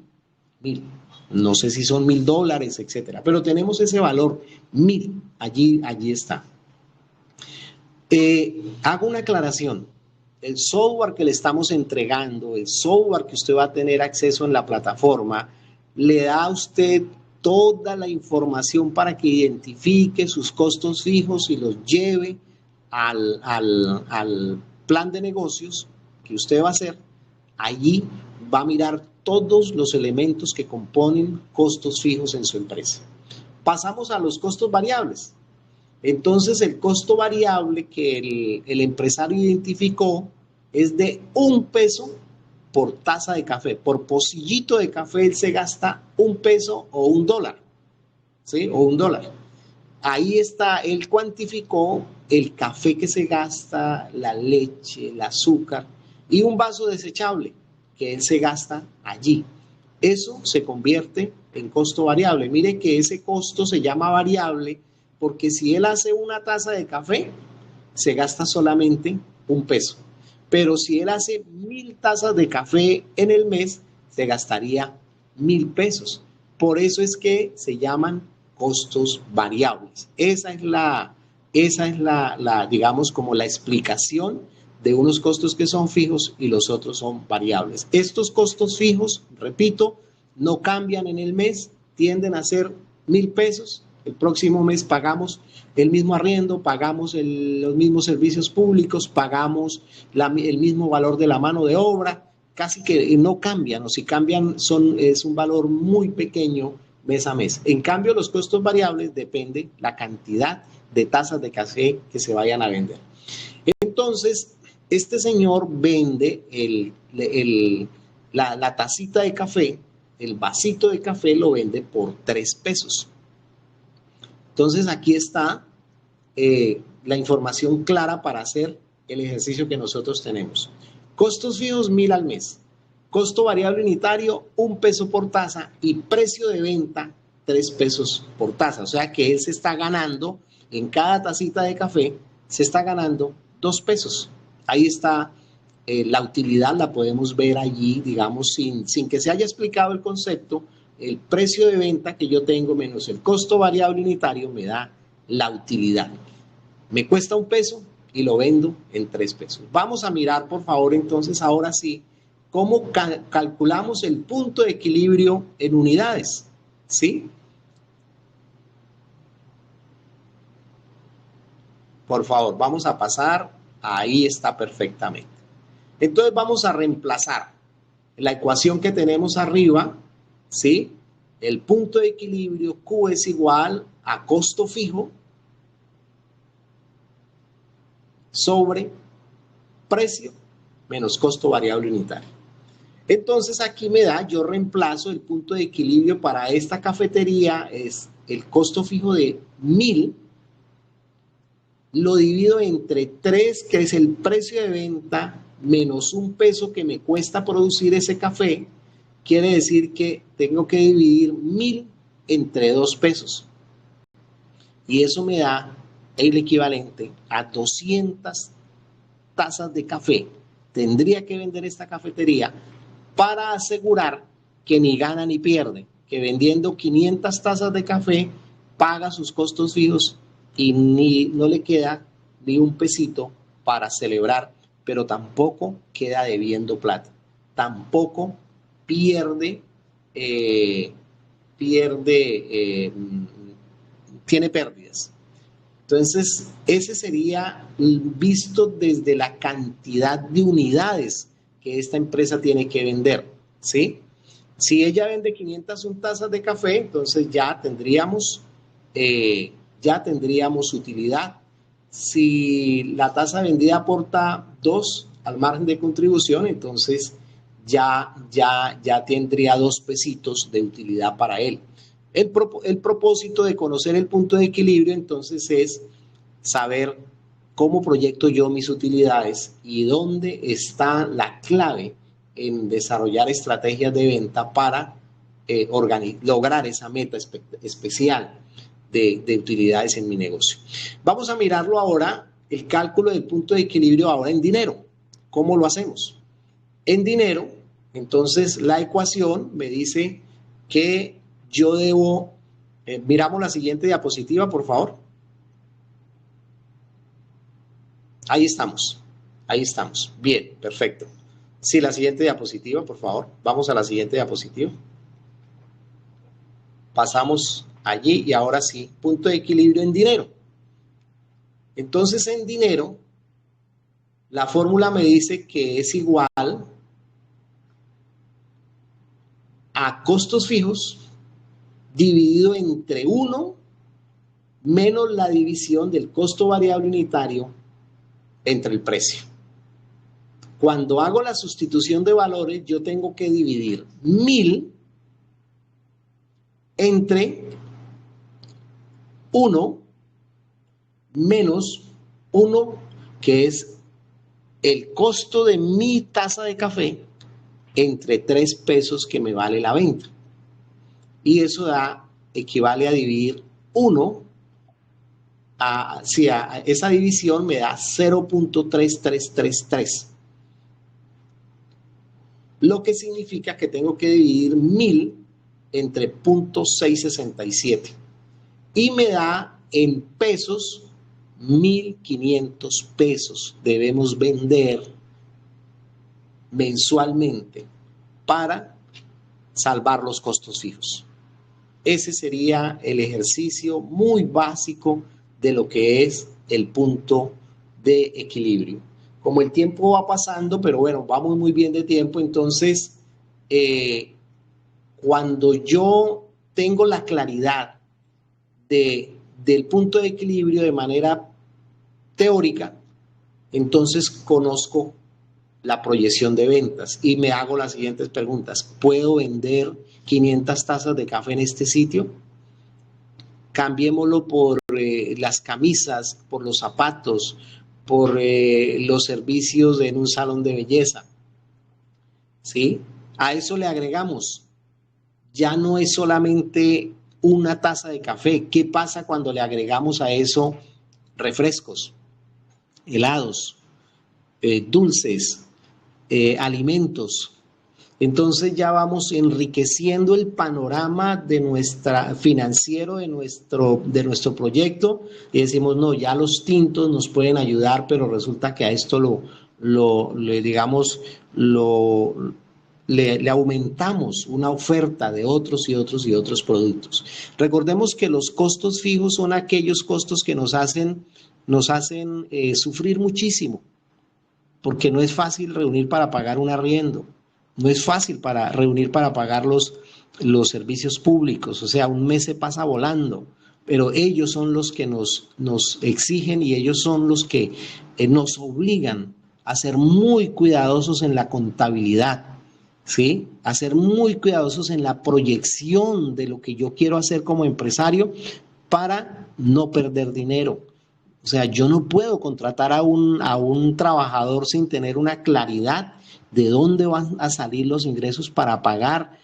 No sé si son $1.000, etcétera, pero tenemos ese valor, 1.000, allí está. Hago una aclaración. El software que le estamos entregando, el software que usted va a tener acceso en la plataforma, le da a usted toda la información para que identifique sus costos fijos y los lleve al plan de negocios que usted va a hacer. Allí va a mirar todos los elementos que componen costos fijos en su empresa. Pasamos a los costos variables. Entonces, el costo variable que el empresario identificó es de $1 por taza de café. Por pocillito de café él se gasta $1 o $1, ¿sí? O $1. Ahí está, él cuantificó el café que se gasta, la leche, el azúcar y un vaso desechable que él se gasta allí. Eso se convierte en costo variable. Mire que ese costo se llama variable porque si él hace una taza de café, se gasta solamente $1. Pero si él hace 1.000 tazas de café en el mes, se gastaría $1.000. Por eso es que se llaman costos variables. Esa es la digamos, como la explicación de unos costos que son fijos y los otros son variables. Estos costos fijos, repito, no cambian en el mes, tienden a ser $1.000. El próximo mes pagamos el mismo arriendo, pagamos los mismos servicios públicos, pagamos el mismo valor de la mano de obra, casi que no cambian, o si cambian es un valor muy pequeño mes a mes. En cambio, los costos variables depende la cantidad de tazas de café que se vayan a vender. Entonces, este señor vende la tacita de café, el vasito de café lo vende por $3. Entonces, aquí está la información clara para hacer el ejercicio que nosotros tenemos. Costos fijos, 1.000 al mes. Costo variable unitario, $1 por taza y precio de venta, $3 por taza. O sea que él se está ganando, en cada tacita de café, se está ganando $2. Ahí está la utilidad, la podemos ver allí, digamos, sin que se haya explicado el concepto. El precio de venta que yo tengo menos el costo variable unitario me da la utilidad. Me cuesta $1 y lo vendo en $3. Vamos a mirar, por favor, entonces, ahora sí, cómo calculamos el punto de equilibrio en unidades, ¿sí? Por favor, vamos a pasar, ahí está perfectamente. Entonces vamos a reemplazar la ecuación que tenemos arriba, ¿sí? El punto de equilibrio Q es igual a costo fijo sobre precio menos costo variable unitario. Entonces aquí me da, yo reemplazo el punto de equilibrio para esta cafetería, es el costo fijo de 1.000, lo divido entre 3, que es el precio de venta, menos $1 que me cuesta producir ese café. Quiere decir que tengo que dividir 1.000 entre $2. Y eso me da el equivalente a 200 tazas de café. Tendría que vender esta cafetería para asegurar que ni gana ni pierde, que vendiendo 500 tazas de café paga sus costos fijos y no le queda ni $1 para celebrar, pero tampoco queda debiendo plata, tampoco tiene pérdidas. Entonces, ese sería visto desde la cantidad de unidades que esta empresa tiene que vender, ¿sí? Si ella vende 501 tazas de café, entonces ya tendríamos utilidad. Si la taza vendida aporta 2 al margen de contribución, entonces ya tendría 2 pesitos de utilidad para él. El propósito de conocer el punto de equilibrio entonces es saber cómo proyecto yo mis utilidades y dónde está la clave en desarrollar estrategias de venta para lograr esa meta especial de utilidades en mi negocio. Vamos a mirarlo ahora, el cálculo del punto de equilibrio ahora en dinero. ¿Cómo lo hacemos? En dinero, entonces la ecuación me dice que yo debo, miramos la siguiente diapositiva, por favor. Ahí estamos. Bien, perfecto. Sí, la siguiente diapositiva, por favor. Vamos a la siguiente diapositiva. Pasamos allí y ahora sí, punto de equilibrio en dinero. Entonces, en dinero, la fórmula me dice que es igual a costos fijos dividido entre 1 menos la división del costo variable unitario entre el precio. Cuando hago la sustitución de valores, yo tengo que dividir 1000 entre 1 menos 1, que es el costo de mi taza de café, entre 3 pesos que me vale la venta. Y eso equivale a dividir 1, a esa división me da 0.3333. Lo que significa que tengo que dividir 1000 entre 0.667 y me da en pesos 1.500 pesos debemos vender mensualmente para salvar los costos fijos. Ese sería el ejercicio muy básico de lo que es el punto de equilibrio. Como el tiempo va pasando, pero bueno, vamos muy bien de tiempo, entonces cuando yo tengo la claridad del punto de equilibrio de manera teórica, entonces conozco la proyección de ventas y me hago las siguientes preguntas. ¿Puedo vender 500 tazas de café en este sitio? Cambiémoslo por las camisas, por los zapatos, por los servicios en un salón de belleza. ¿Sí? A eso le agregamos, ya no es solamente una taza de café. ¿Qué pasa cuando le agregamos a eso refrescos, helados, dulces, alimentos? Entonces ya vamos enriqueciendo el panorama financiero de nuestro proyecto y decimos, no, ya los tintos nos pueden ayudar, pero resulta que a esto le aumentamos una oferta de otros productos. Recordemos que los costos fijos son aquellos costos que nos hacen sufrir muchísimo, porque no es fácil reunir para pagar un arriendo. No es fácil reunir para pagar los servicios públicos, o sea, un mes se pasa volando, pero ellos son los que nos exigen y ellos son los que nos obligan a ser muy cuidadosos en la contabilidad, ¿sí? A ser muy cuidadosos en la proyección de lo que yo quiero hacer como empresario para no perder dinero. O sea, yo no puedo contratar a un trabajador sin tener una claridad de dónde van a salir los ingresos para pagar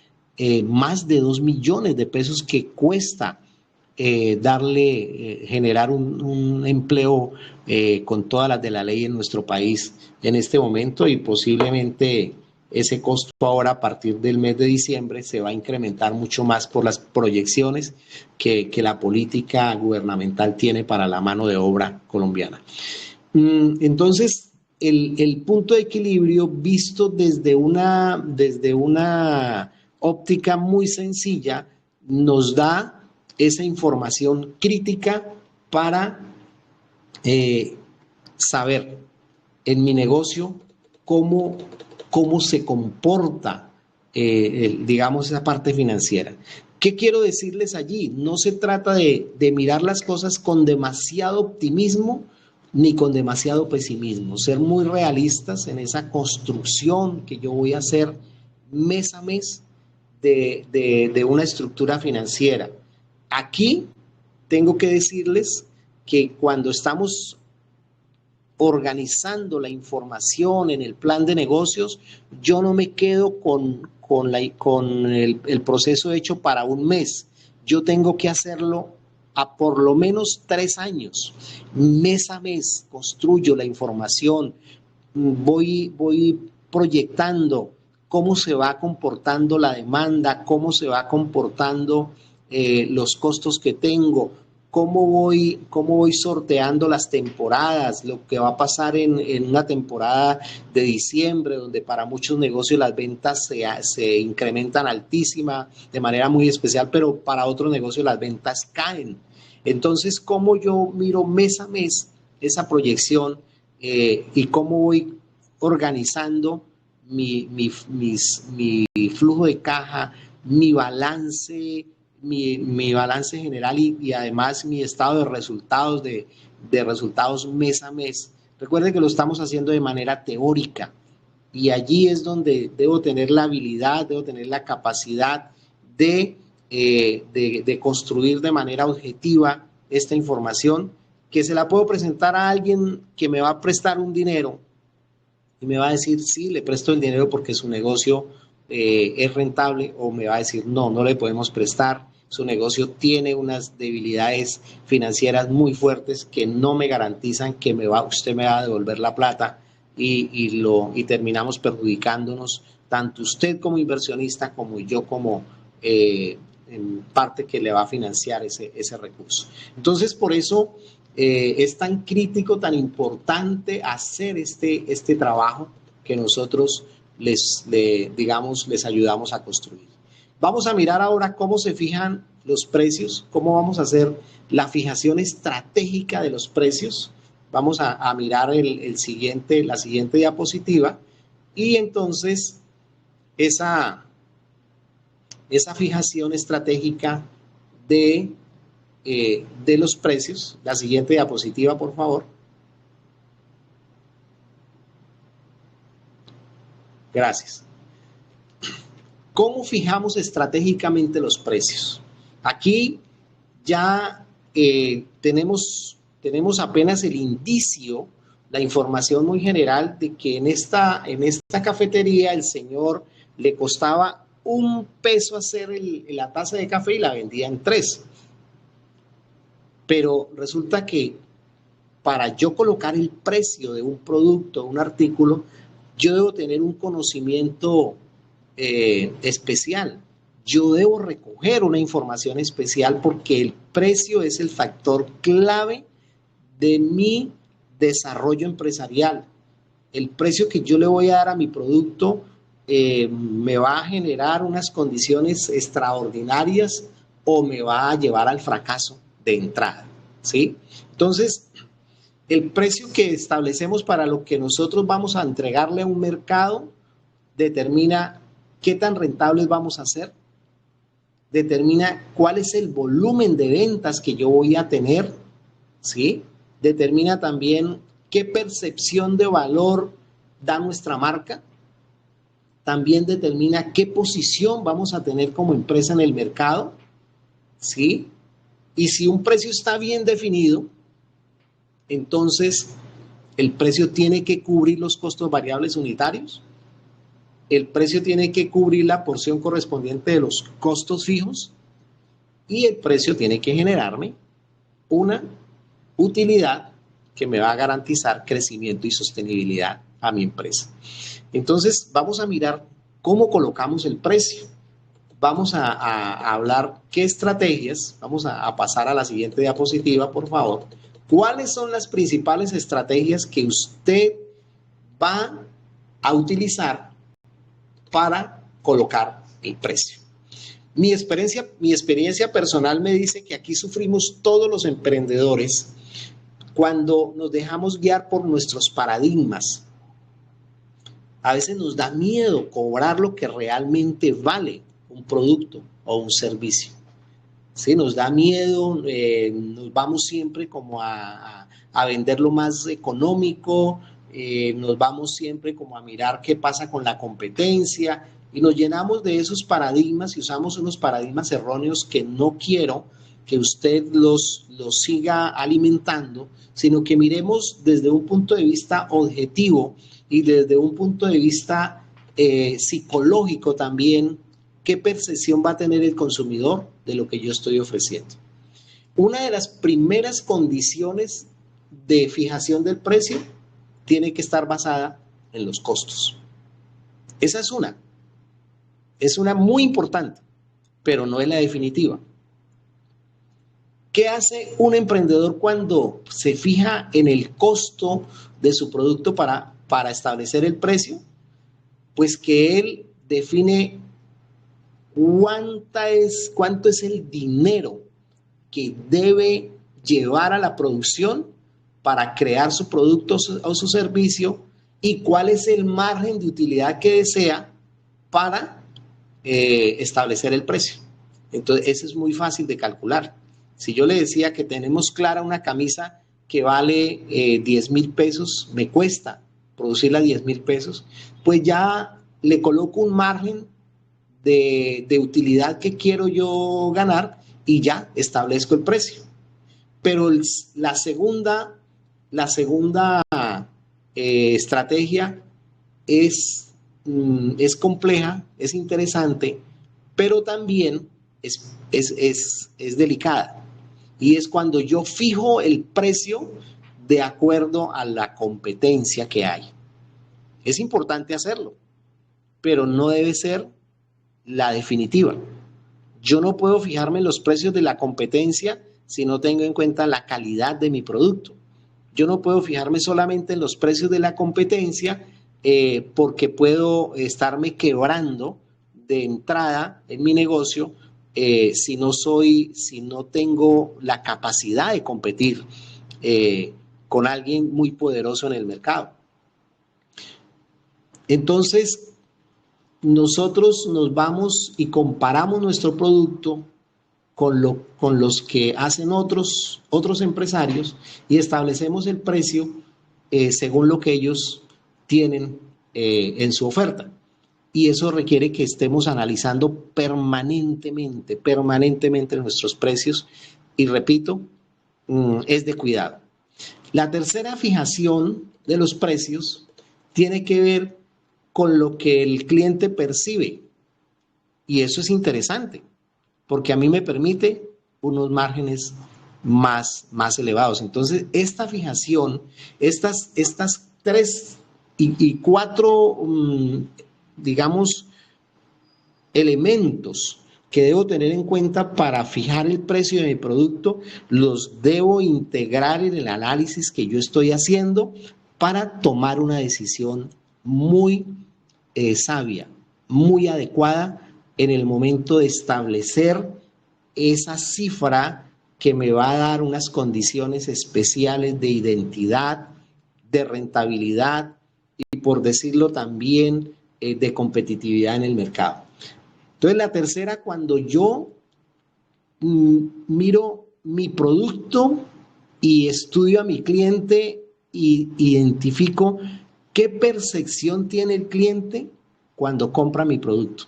más de 2 millones de pesos que cuesta generar un empleo con todas las de la ley en nuestro país en este momento, y posiblemente ese costo ahora a partir del mes de diciembre se va a incrementar mucho más por las proyecciones que la política gubernamental tiene para la mano de obra colombiana. Entonces, el punto de equilibrio visto desde una óptica muy sencilla nos da esa información crítica para saber en mi negocio cómo se comporta, digamos, esa parte financiera. ¿Qué quiero decirles allí? No se trata de mirar las cosas con demasiado optimismo ni con demasiado pesimismo. Ser muy realistas en esa construcción que yo voy a hacer mes a mes de una estructura financiera. Aquí tengo que decirles que cuando estamos organizando la información en el plan de negocios, yo no me quedo con el proceso hecho para un mes. Yo tengo que hacerlo a por lo menos 3 años. Mes a mes construyo la información, voy proyectando cómo se va comportando la demanda, cómo se va comportando los costos que tengo, cómo voy sorteando las temporadas, lo que va a pasar en una temporada de diciembre, donde para muchos negocios las ventas se incrementan altísima, de manera muy especial, pero para otros negocios las ventas caen. Entonces, cómo yo miro mes a mes esa proyección y cómo voy organizando mi flujo de caja, mi balance general y además mi estado de resultados mes a mes. Recuerde que lo estamos haciendo de manera teórica y allí es donde debo tener la habilidad, debo tener la capacidad de construir de manera objetiva esta información, que se la puedo presentar a alguien que me va a prestar un dinero y me va a decir, sí, le presto el dinero porque su negocio es rentable, o me va a decir, no, no le podemos prestar, su negocio tiene unas debilidades financieras muy fuertes que no me garantizan que usted me va a devolver la plata y terminamos perjudicándonos, tanto usted como inversionista como yo como en parte que le va a financiar ese recurso. Entonces, por eso es tan crítico, tan importante hacer este trabajo que nosotros les ayudamos a construir. Vamos a mirar ahora cómo se fijan los precios, cómo vamos a hacer la fijación estratégica de los precios. Vamos a mirar la siguiente diapositiva y entonces esa fijación estratégica de los precios. La siguiente diapositiva, por favor. Gracias. ¿Cómo fijamos estratégicamente los precios? Aquí ya tenemos apenas el indicio, la información muy general de que en esta cafetería el señor le costaba $1 hacer la taza de café y la vendía en 3. Pero resulta que para yo colocar el precio de un producto, un artículo, yo debo tener un conocimiento especial. Yo debo recoger una información especial porque el precio es el factor clave de mi desarrollo empresarial. El precio que yo le voy a dar a mi producto me va a generar unas condiciones extraordinarias o me va a llevar al fracaso de entrada, ¿sí? Entonces, el precio que establecemos para lo que nosotros vamos a entregarle a un mercado determina qué tan rentables vamos a ser, determina cuál es el volumen de ventas que yo voy a tener, ¿sí? Determina también qué percepción de valor da nuestra marca, también determina qué posición vamos a tener como empresa en el mercado, ¿sí? Y si un precio está bien definido, entonces el precio tiene que cubrir los costos variables unitarios, el precio tiene que cubrir la porción correspondiente de los costos fijos y el precio tiene que generarme una utilidad que me va a garantizar crecimiento y sostenibilidad a mi empresa. Entonces, vamos a mirar cómo colocamos el precio. Vamos a hablar qué estrategias, vamos a pasar a la siguiente diapositiva, por favor. ¿Cuáles son las principales estrategias que usted va a utilizar para colocar el precio? Mi experiencia personal me dice que aquí sufrimos todos los emprendedores cuando nos dejamos guiar por nuestros paradigmas. A veces nos da miedo cobrar lo que realmente vale un producto o un servicio. ¿Sí? Nos da miedo, nos vamos siempre como a vender lo más económico, nos vamos siempre como a mirar qué pasa con la competencia y nos llenamos de esos paradigmas y usamos unos paradigmas erróneos que no quiero que usted los siga alimentando, sino que miremos desde un punto de vista objetivo y desde un punto de vista psicológico también, qué percepción va a tener el consumidor de lo que yo estoy ofreciendo. Una de las primeras condiciones de fijación del precio tiene que estar basada en los costos. Esa es una muy importante, pero no es la definitiva. ¿Qué hace un emprendedor cuando se fija en el costo de su producto para establecer el precio? Pues que él define cuánto es el dinero que debe llevar a la producción para crear su producto o su servicio y cuál es el margen de utilidad que desea para establecer el precio. Entonces, eso es muy fácil de calcular. Si yo le decía que tenemos clara una camisa que vale 10,000 pesos, me cuesta producirla 10,000 pesos, pues ya le coloco un margen de utilidad que quiero yo ganar y ya establezco el precio. Pero la segunda estrategia es compleja, es interesante, pero también es delicada. Y es cuando yo fijo el precio de acuerdo a la competencia que hay. Es importante hacerlo, pero no debe ser la definitiva. Yo no puedo fijarme en los precios de la competencia si no tengo en cuenta la calidad de mi producto. Yo no puedo fijarme solamente en los precios de la competencia porque puedo estarme quebrando de entrada en mi negocio si no tengo la capacidad de competir con alguien muy poderoso en el mercado. Entonces, nosotros nos vamos y comparamos nuestro producto con los que hacen otros empresarios y establecemos el precio según lo que ellos tienen en su oferta. Y eso requiere que estemos analizando permanentemente nuestros precios y repito, es de cuidado. La tercera fijación de los precios tiene que ver con lo que el cliente percibe y eso es interesante porque a mí me permite unos márgenes más elevados. Entonces, esta fijación, estas 3 y 4, digamos, elementos que debo tener en cuenta para fijar el precio de mi producto, los debo integrar en el análisis que yo estoy haciendo para tomar una decisión muy sabia, muy adecuada en el momento de establecer esa cifra que me va a dar unas condiciones especiales de identidad, de rentabilidad y por decirlo también de competitividad en el mercado. Entonces la tercera, cuando yo miro mi producto y estudio a mi cliente y identifico qué percepción tiene el cliente cuando compra mi producto.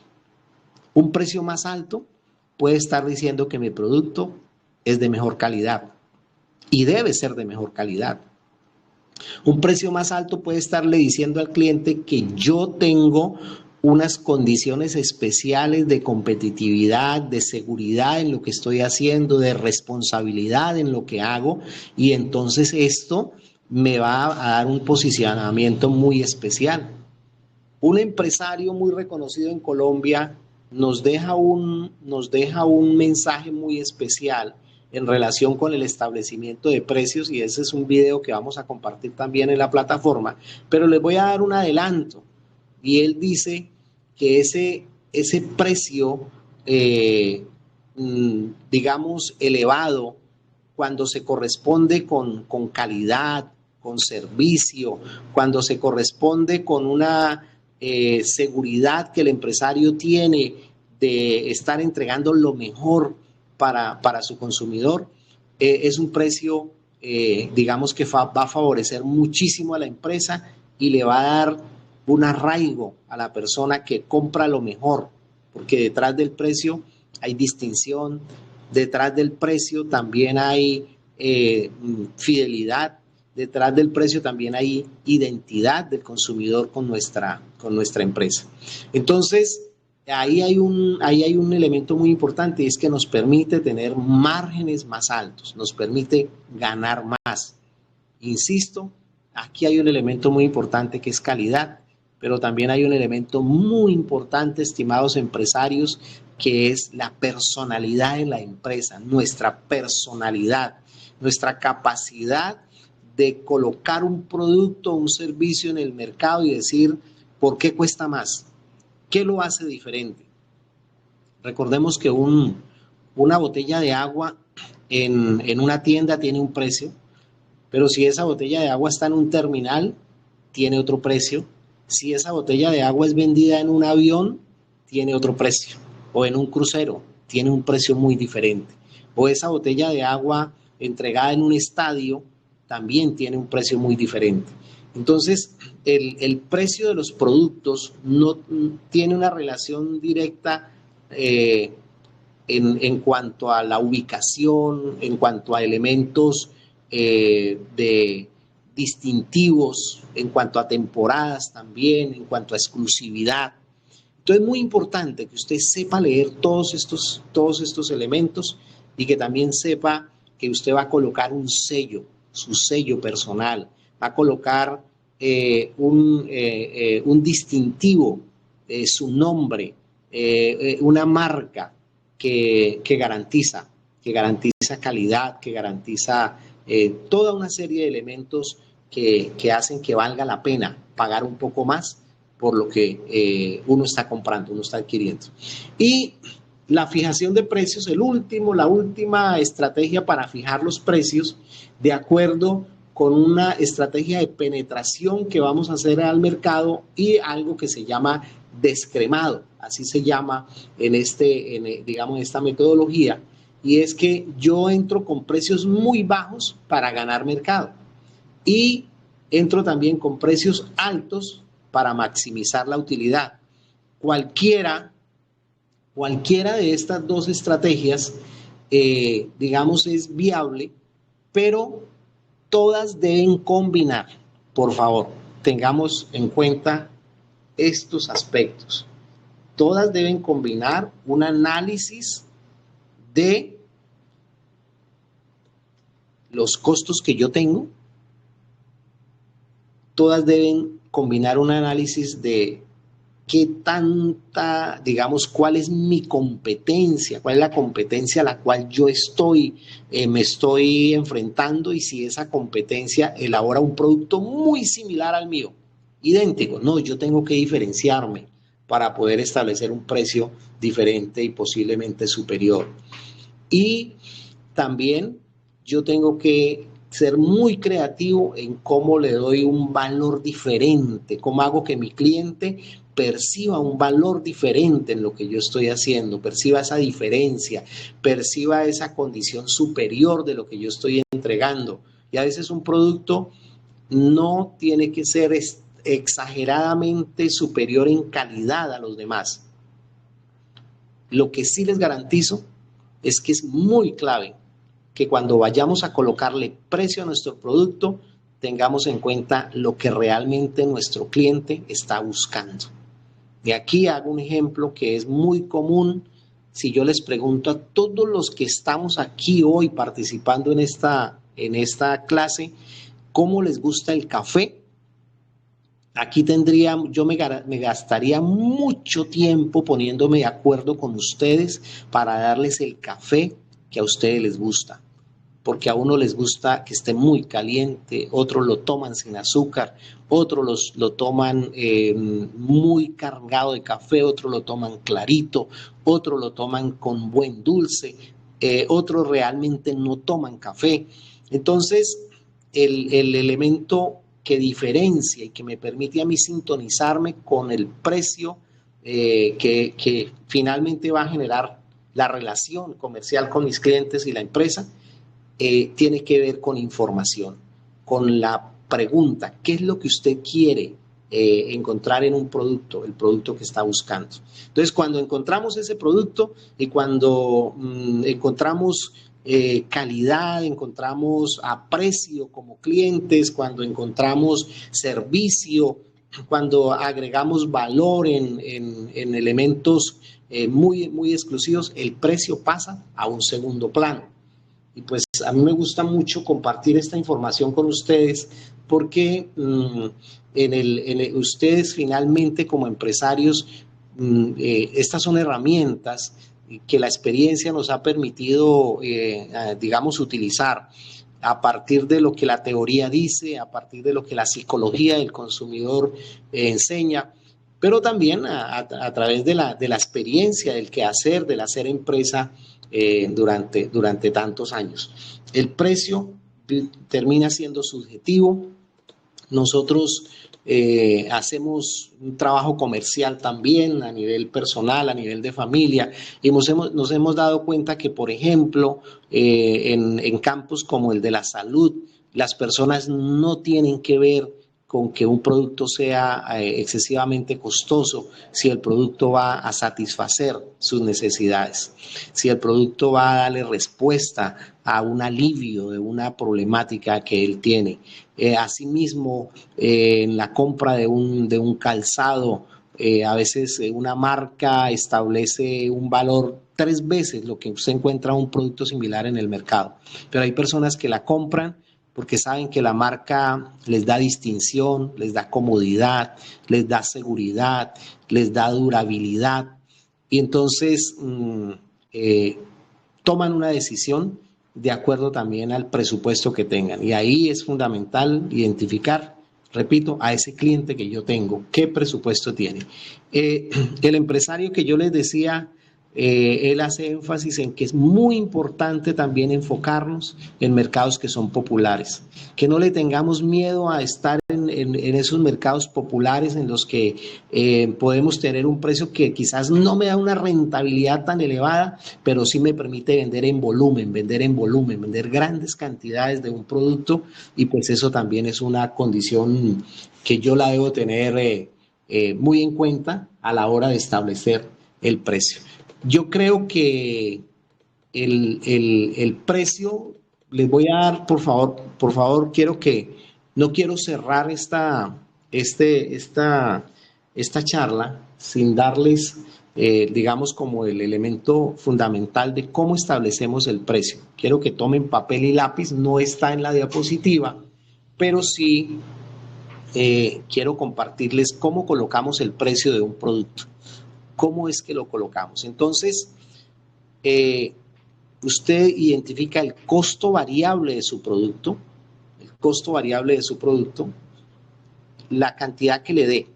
Un precio más alto puede estar diciendo que mi producto es de mejor calidad y debe ser de mejor calidad. Un precio más alto puede estarle diciendo al cliente que yo tengo unas condiciones especiales de competitividad, de seguridad en lo que estoy haciendo, de responsabilidad en lo que hago y entonces esto me va a dar un posicionamiento muy especial. Un empresario muy reconocido en Colombia nos deja un mensaje muy especial en relación con el establecimiento de precios y ese es un video que vamos a compartir también en la plataforma, pero les voy a dar un adelanto y él dice que ese precio, digamos, elevado cuando se corresponde con calidad, con servicio, cuando se corresponde con una seguridad que el empresario tiene de estar entregando lo mejor para su consumidor, es un precio, digamos, que va a favorecer muchísimo a la empresa y le va a dar un arraigo a la persona que compra lo mejor, porque detrás del precio hay distinción, detrás del precio también hay fidelidad, detrás del precio también hay identidad del consumidor con nuestra empresa. Entonces, ahí hay un elemento muy importante y es que nos permite tener márgenes más altos, nos permite ganar más. Insisto, aquí hay un elemento muy importante que es calidad, pero también hay un elemento muy importante, estimados empresarios, que es la personalidad de la empresa, nuestra personalidad, nuestra capacidad de colocar un producto o un servicio en el mercado y decir, ¿por qué cuesta más? ¿Qué lo hace diferente? Recordemos que una botella de agua en una tienda tiene un precio, pero si esa botella de agua está en un terminal, tiene otro precio. Si esa botella de agua es vendida en un avión, tiene otro precio. O en un crucero, tiene un precio muy diferente. O esa botella de agua entregada en un estadio, también tiene un precio muy diferente. Entonces, el precio de los productos no tiene una relación directa en cuanto a la ubicación, en cuanto a elementos de distintivos, en cuanto a temporadas también, en cuanto a exclusividad. Entonces es muy importante que usted sepa leer todos estos elementos y que también sepa que usted va a colocar un sello, su sello personal, va a colocar un distintivo, su nombre, una marca que garantiza calidad, que garantiza toda una serie de elementos que hacen que valga la pena pagar un poco más por lo que uno está comprando, uno está adquiriendo. Y la fijación de precios, la última estrategia para fijar los precios de acuerdo con una estrategia de penetración que vamos a hacer al mercado y algo que se llama descremado, así se llama digamos, esta metodología, y es que yo entro con precios muy bajos para ganar mercado y entro también con precios altos para maximizar la utilidad. Cualquiera de estas dos estrategias, digamos, es viable, pero todas deben combinar. Por favor, tengamos en cuenta estos aspectos. Todas deben combinar un análisis de los costos que yo tengo. Todas deben combinar un análisis de qué tanta, digamos, cuál es mi competencia, cuál es la competencia a la cual yo me estoy enfrentando y si esa competencia elabora un producto muy similar al mío, idéntico. No, yo tengo que diferenciarme para poder establecer un precio diferente y posiblemente superior. Y también yo tengo que ser muy creativo en cómo le doy un valor diferente, cómo hago que mi cliente perciba un valor diferente en lo que yo estoy haciendo, perciba esa diferencia, perciba esa condición superior de lo que yo estoy entregando. Y a veces un producto no tiene que ser exageradamente superior en calidad a los demás. Lo que sí les garantizo es que es muy clave que cuando vayamos a colocarle precio a nuestro producto, tengamos en cuenta lo que realmente nuestro cliente está buscando. De aquí hago un ejemplo que es muy común. Si yo les pregunto a todos los que estamos aquí hoy participando en esta clase, ¿cómo les gusta el café? Aquí yo me gastaría mucho tiempo poniéndome de acuerdo con ustedes para darles el café que a ustedes les gusta. Porque a uno les gusta que esté muy caliente, otros lo toman sin azúcar, otros lo toman muy cargado de café, otros lo toman clarito, otros lo toman con buen dulce. otros realmente no toman café. Entonces, el elemento que diferencia y que me permite a mí sintonizarme con el precio que finalmente va a generar la relación comercial con mis clientes y la empresa, tiene que ver con información, con la pregunta, ¿qué es lo que usted quiere encontrar en un producto, el producto que está buscando? Entonces, cuando encontramos ese producto y cuando encontramos calidad, encontramos aprecio como clientes, cuando encontramos servicio, cuando agregamos valor en elementos muy exclusivos, el precio pasa a un segundo plano. Y pues a mí me gusta mucho compartir esta información con ustedes porque ustedes finalmente como empresarios, estas son herramientas que la experiencia nos ha permitido, digamos, utilizar a partir de lo que la teoría dice, a partir de lo que la psicología del consumidor enseña, pero también a través de la experiencia, del quehacer, del hacer empresa durante tantos años. El precio termina siendo subjetivo. Nosotros hacemos un trabajo comercial también a nivel personal, a nivel de familia, y nos hemos dado cuenta que, por ejemplo, en campos como el de la salud, las personas no tienen que ver con que un producto sea excesivamente costoso, si el producto va a satisfacer sus necesidades, si el producto va a darle respuesta a un alivio de una problemática que él tiene. Asimismo, en la compra de un calzado, a veces una marca establece un valor 3 veces lo que usted encuentra un producto similar en el mercado, pero hay personas que la compran porque saben que la marca les da distinción, les da comodidad, les da seguridad, les da durabilidad, y entonces toman una decisión de acuerdo también al presupuesto que tengan. Y ahí es fundamental identificar, repito, a ese cliente que yo tengo, qué presupuesto tiene. El empresario que yo les decía, él hace énfasis en que es muy importante también enfocarnos en mercados que son populares, que no le tengamos miedo a estar en esos mercados populares en los que podemos tener un precio que quizás no me da una rentabilidad tan elevada, pero sí me permite vender vender grandes cantidades de un producto, y pues eso también es una condición que yo la debo tener muy en cuenta a la hora de establecer el precio. Yo creo que el precio, les voy a dar, por favor, no quiero cerrar esta charla sin darles, digamos, como el elemento fundamental de cómo establecemos el precio. Quiero que tomen papel y lápiz, no está en la diapositiva, pero sí quiero compartirles cómo colocamos el precio de un producto. ¿Cómo es que lo colocamos? Entonces, usted identifica el costo variable de su producto, la cantidad que le dé,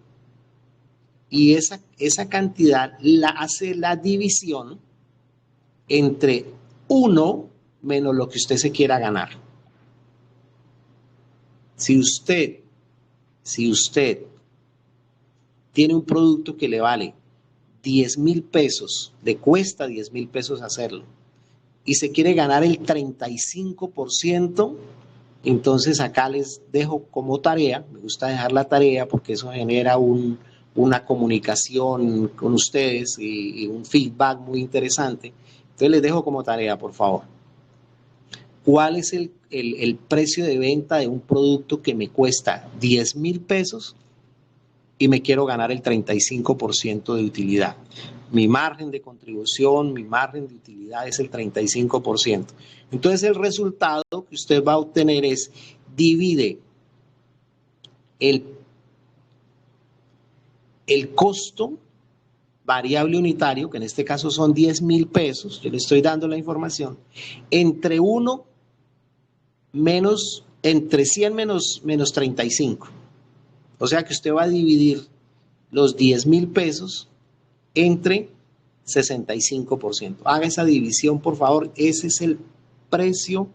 y esa cantidad la hace la división entre 1 menos lo que usted se quiera ganar. Si usted tiene un producto que le vale 10,000 pesos, le cuesta 10,000 pesos hacerlo, y se quiere ganar el 35%, entonces acá les dejo como tarea, me gusta dejar la tarea porque eso genera una comunicación con ustedes y un feedback muy interesante. Entonces les dejo como tarea, por favor. ¿Cuál es el precio de venta de un producto que me cuesta 10,000 pesos y me quiero ganar el 35% de utilidad? Mi margen de contribución, mi margen de utilidad es el 35%. Entonces el resultado que usted va a obtener es, divide el costo variable unitario, que en este caso son 10,000 pesos, yo le estoy dando la información, entre 100 menos 35. O sea que usted va a dividir los 10,000 pesos entre 65%. Haga esa división, por favor. Ese es el precio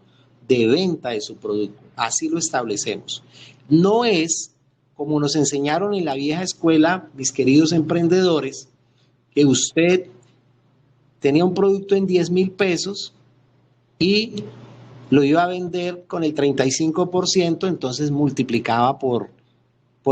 de venta de su producto. Así lo establecemos. No es como nos enseñaron en la vieja escuela, mis queridos emprendedores, que usted tenía un producto en 10.000 pesos y lo iba a vender con el 35%, entonces multiplicaba por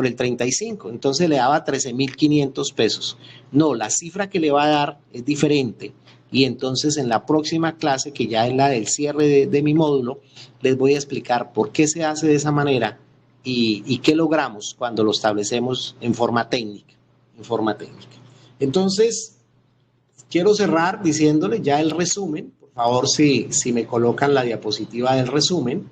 el 35, entonces le daba 13.500 pesos. No, la cifra que le va a dar es diferente. Y entonces en la próxima clase, que ya es la del cierre de mi módulo, les voy a explicar por qué se hace de esa manera y qué logramos cuando lo establecemos en forma técnica. En forma técnica. Entonces, quiero cerrar diciéndole ya el resumen. Por favor, si me colocan la diapositiva del resumen.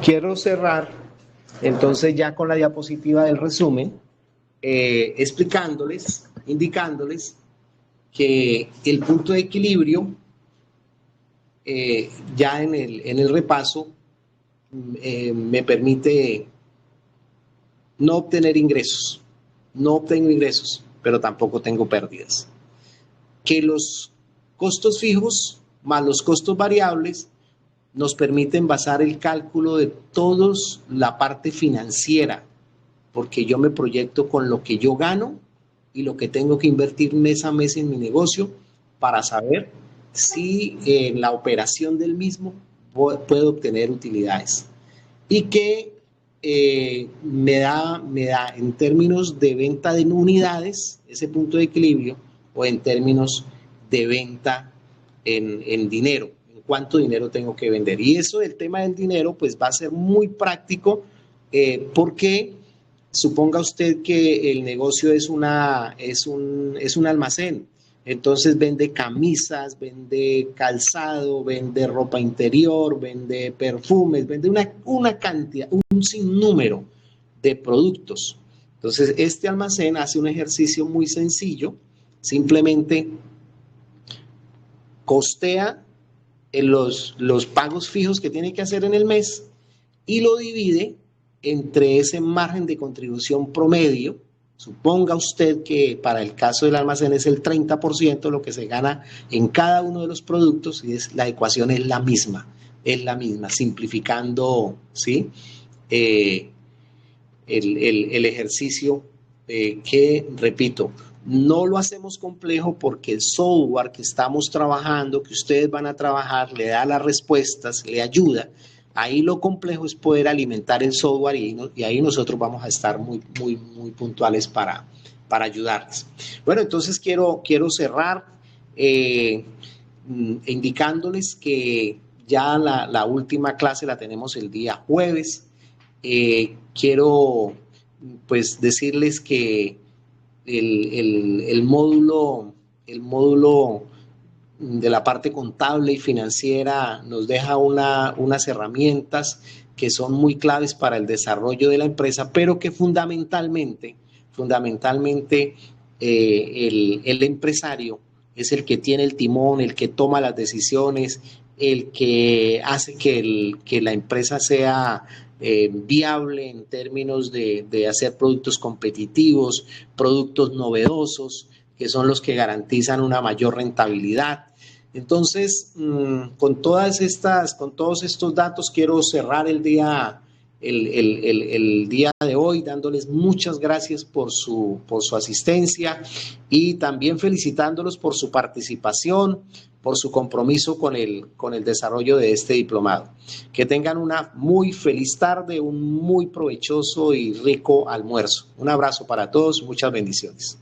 Quiero cerrar entonces ya con la diapositiva del resumen, explicándoles, indicándoles que el punto de equilibrio, ya en el repaso, me permite no obtener ingresos. No obtengo ingresos, pero tampoco tengo pérdidas. Que los costos fijos más los costos variables nos permiten basar el cálculo de todos la parte financiera, porque yo me proyecto con lo que yo gano y lo que tengo que invertir mes a mes en mi negocio para saber si en la operación del mismo puedo obtener utilidades. Y que me da en términos de venta de unidades, ese punto de equilibrio, o en términos de venta en dinero, en cuánto dinero tengo que vender. Y eso del tema del dinero, pues va a ser muy práctico, porque suponga usted que el negocio es un almacén. Entonces vende camisas, vende calzado, vende ropa interior, vende perfumes, vende una cantidad, un sinnúmero de productos. Entonces este almacén hace un ejercicio muy sencillo, simplemente costea los pagos fijos que tiene que hacer en el mes y lo divide entre ese margen de contribución promedio. Suponga usted que para el caso del almacén es el 30% lo que se gana en cada uno de los productos, y la ecuación es la misma, simplificando, ¿sí? Eh, el ejercicio, que, repito, no lo hacemos complejo porque el software que estamos trabajando, que ustedes van a trabajar, le da las respuestas, le ayuda. Ahí lo complejo es poder alimentar el software y ahí nosotros vamos a estar muy, muy, muy puntuales para ayudarles. Bueno, entonces quiero cerrar indicándoles que ya la última clase la tenemos el día jueves. Quiero pues decirles que el módulo de la parte contable y financiera nos deja unas herramientas que son muy claves para el desarrollo de la empresa, pero que fundamentalmente el empresario es el que tiene el timón, el que toma las decisiones, el que hace que la empresa sea viable en términos de hacer productos competitivos, productos novedosos, que son los que garantizan una mayor rentabilidad. Entonces, con todos estos datos, quiero cerrar el día de hoy dándoles muchas gracias por su asistencia y también felicitándolos por su participación, por su compromiso con el desarrollo de este diplomado. Que tengan una muy feliz tarde, un muy provechoso y rico almuerzo. Un abrazo para todos, muchas bendiciones.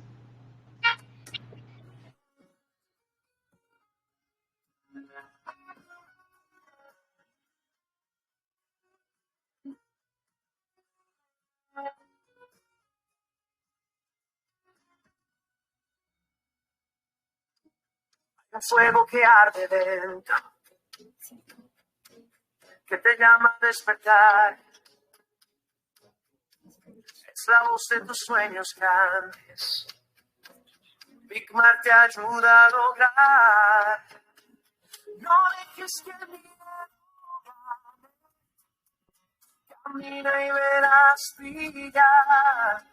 un fuego que arde dentro, que te llama a despertar. Es la voz de tus sueños grandes. Big Mar te ayuda a lograr. No dejes que el miedo gane. Camina y verás brillar.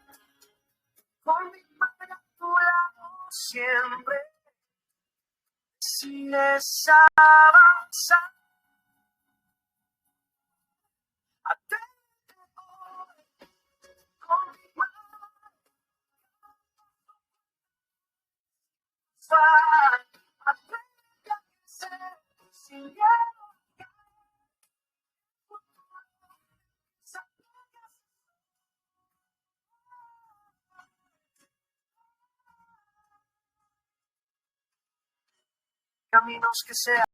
Con Big Mar a tu lado siempre. Decides avanzar. Atrévete hoy. Con Big Mar. Aprende a crecer sin miedo. Caminos que se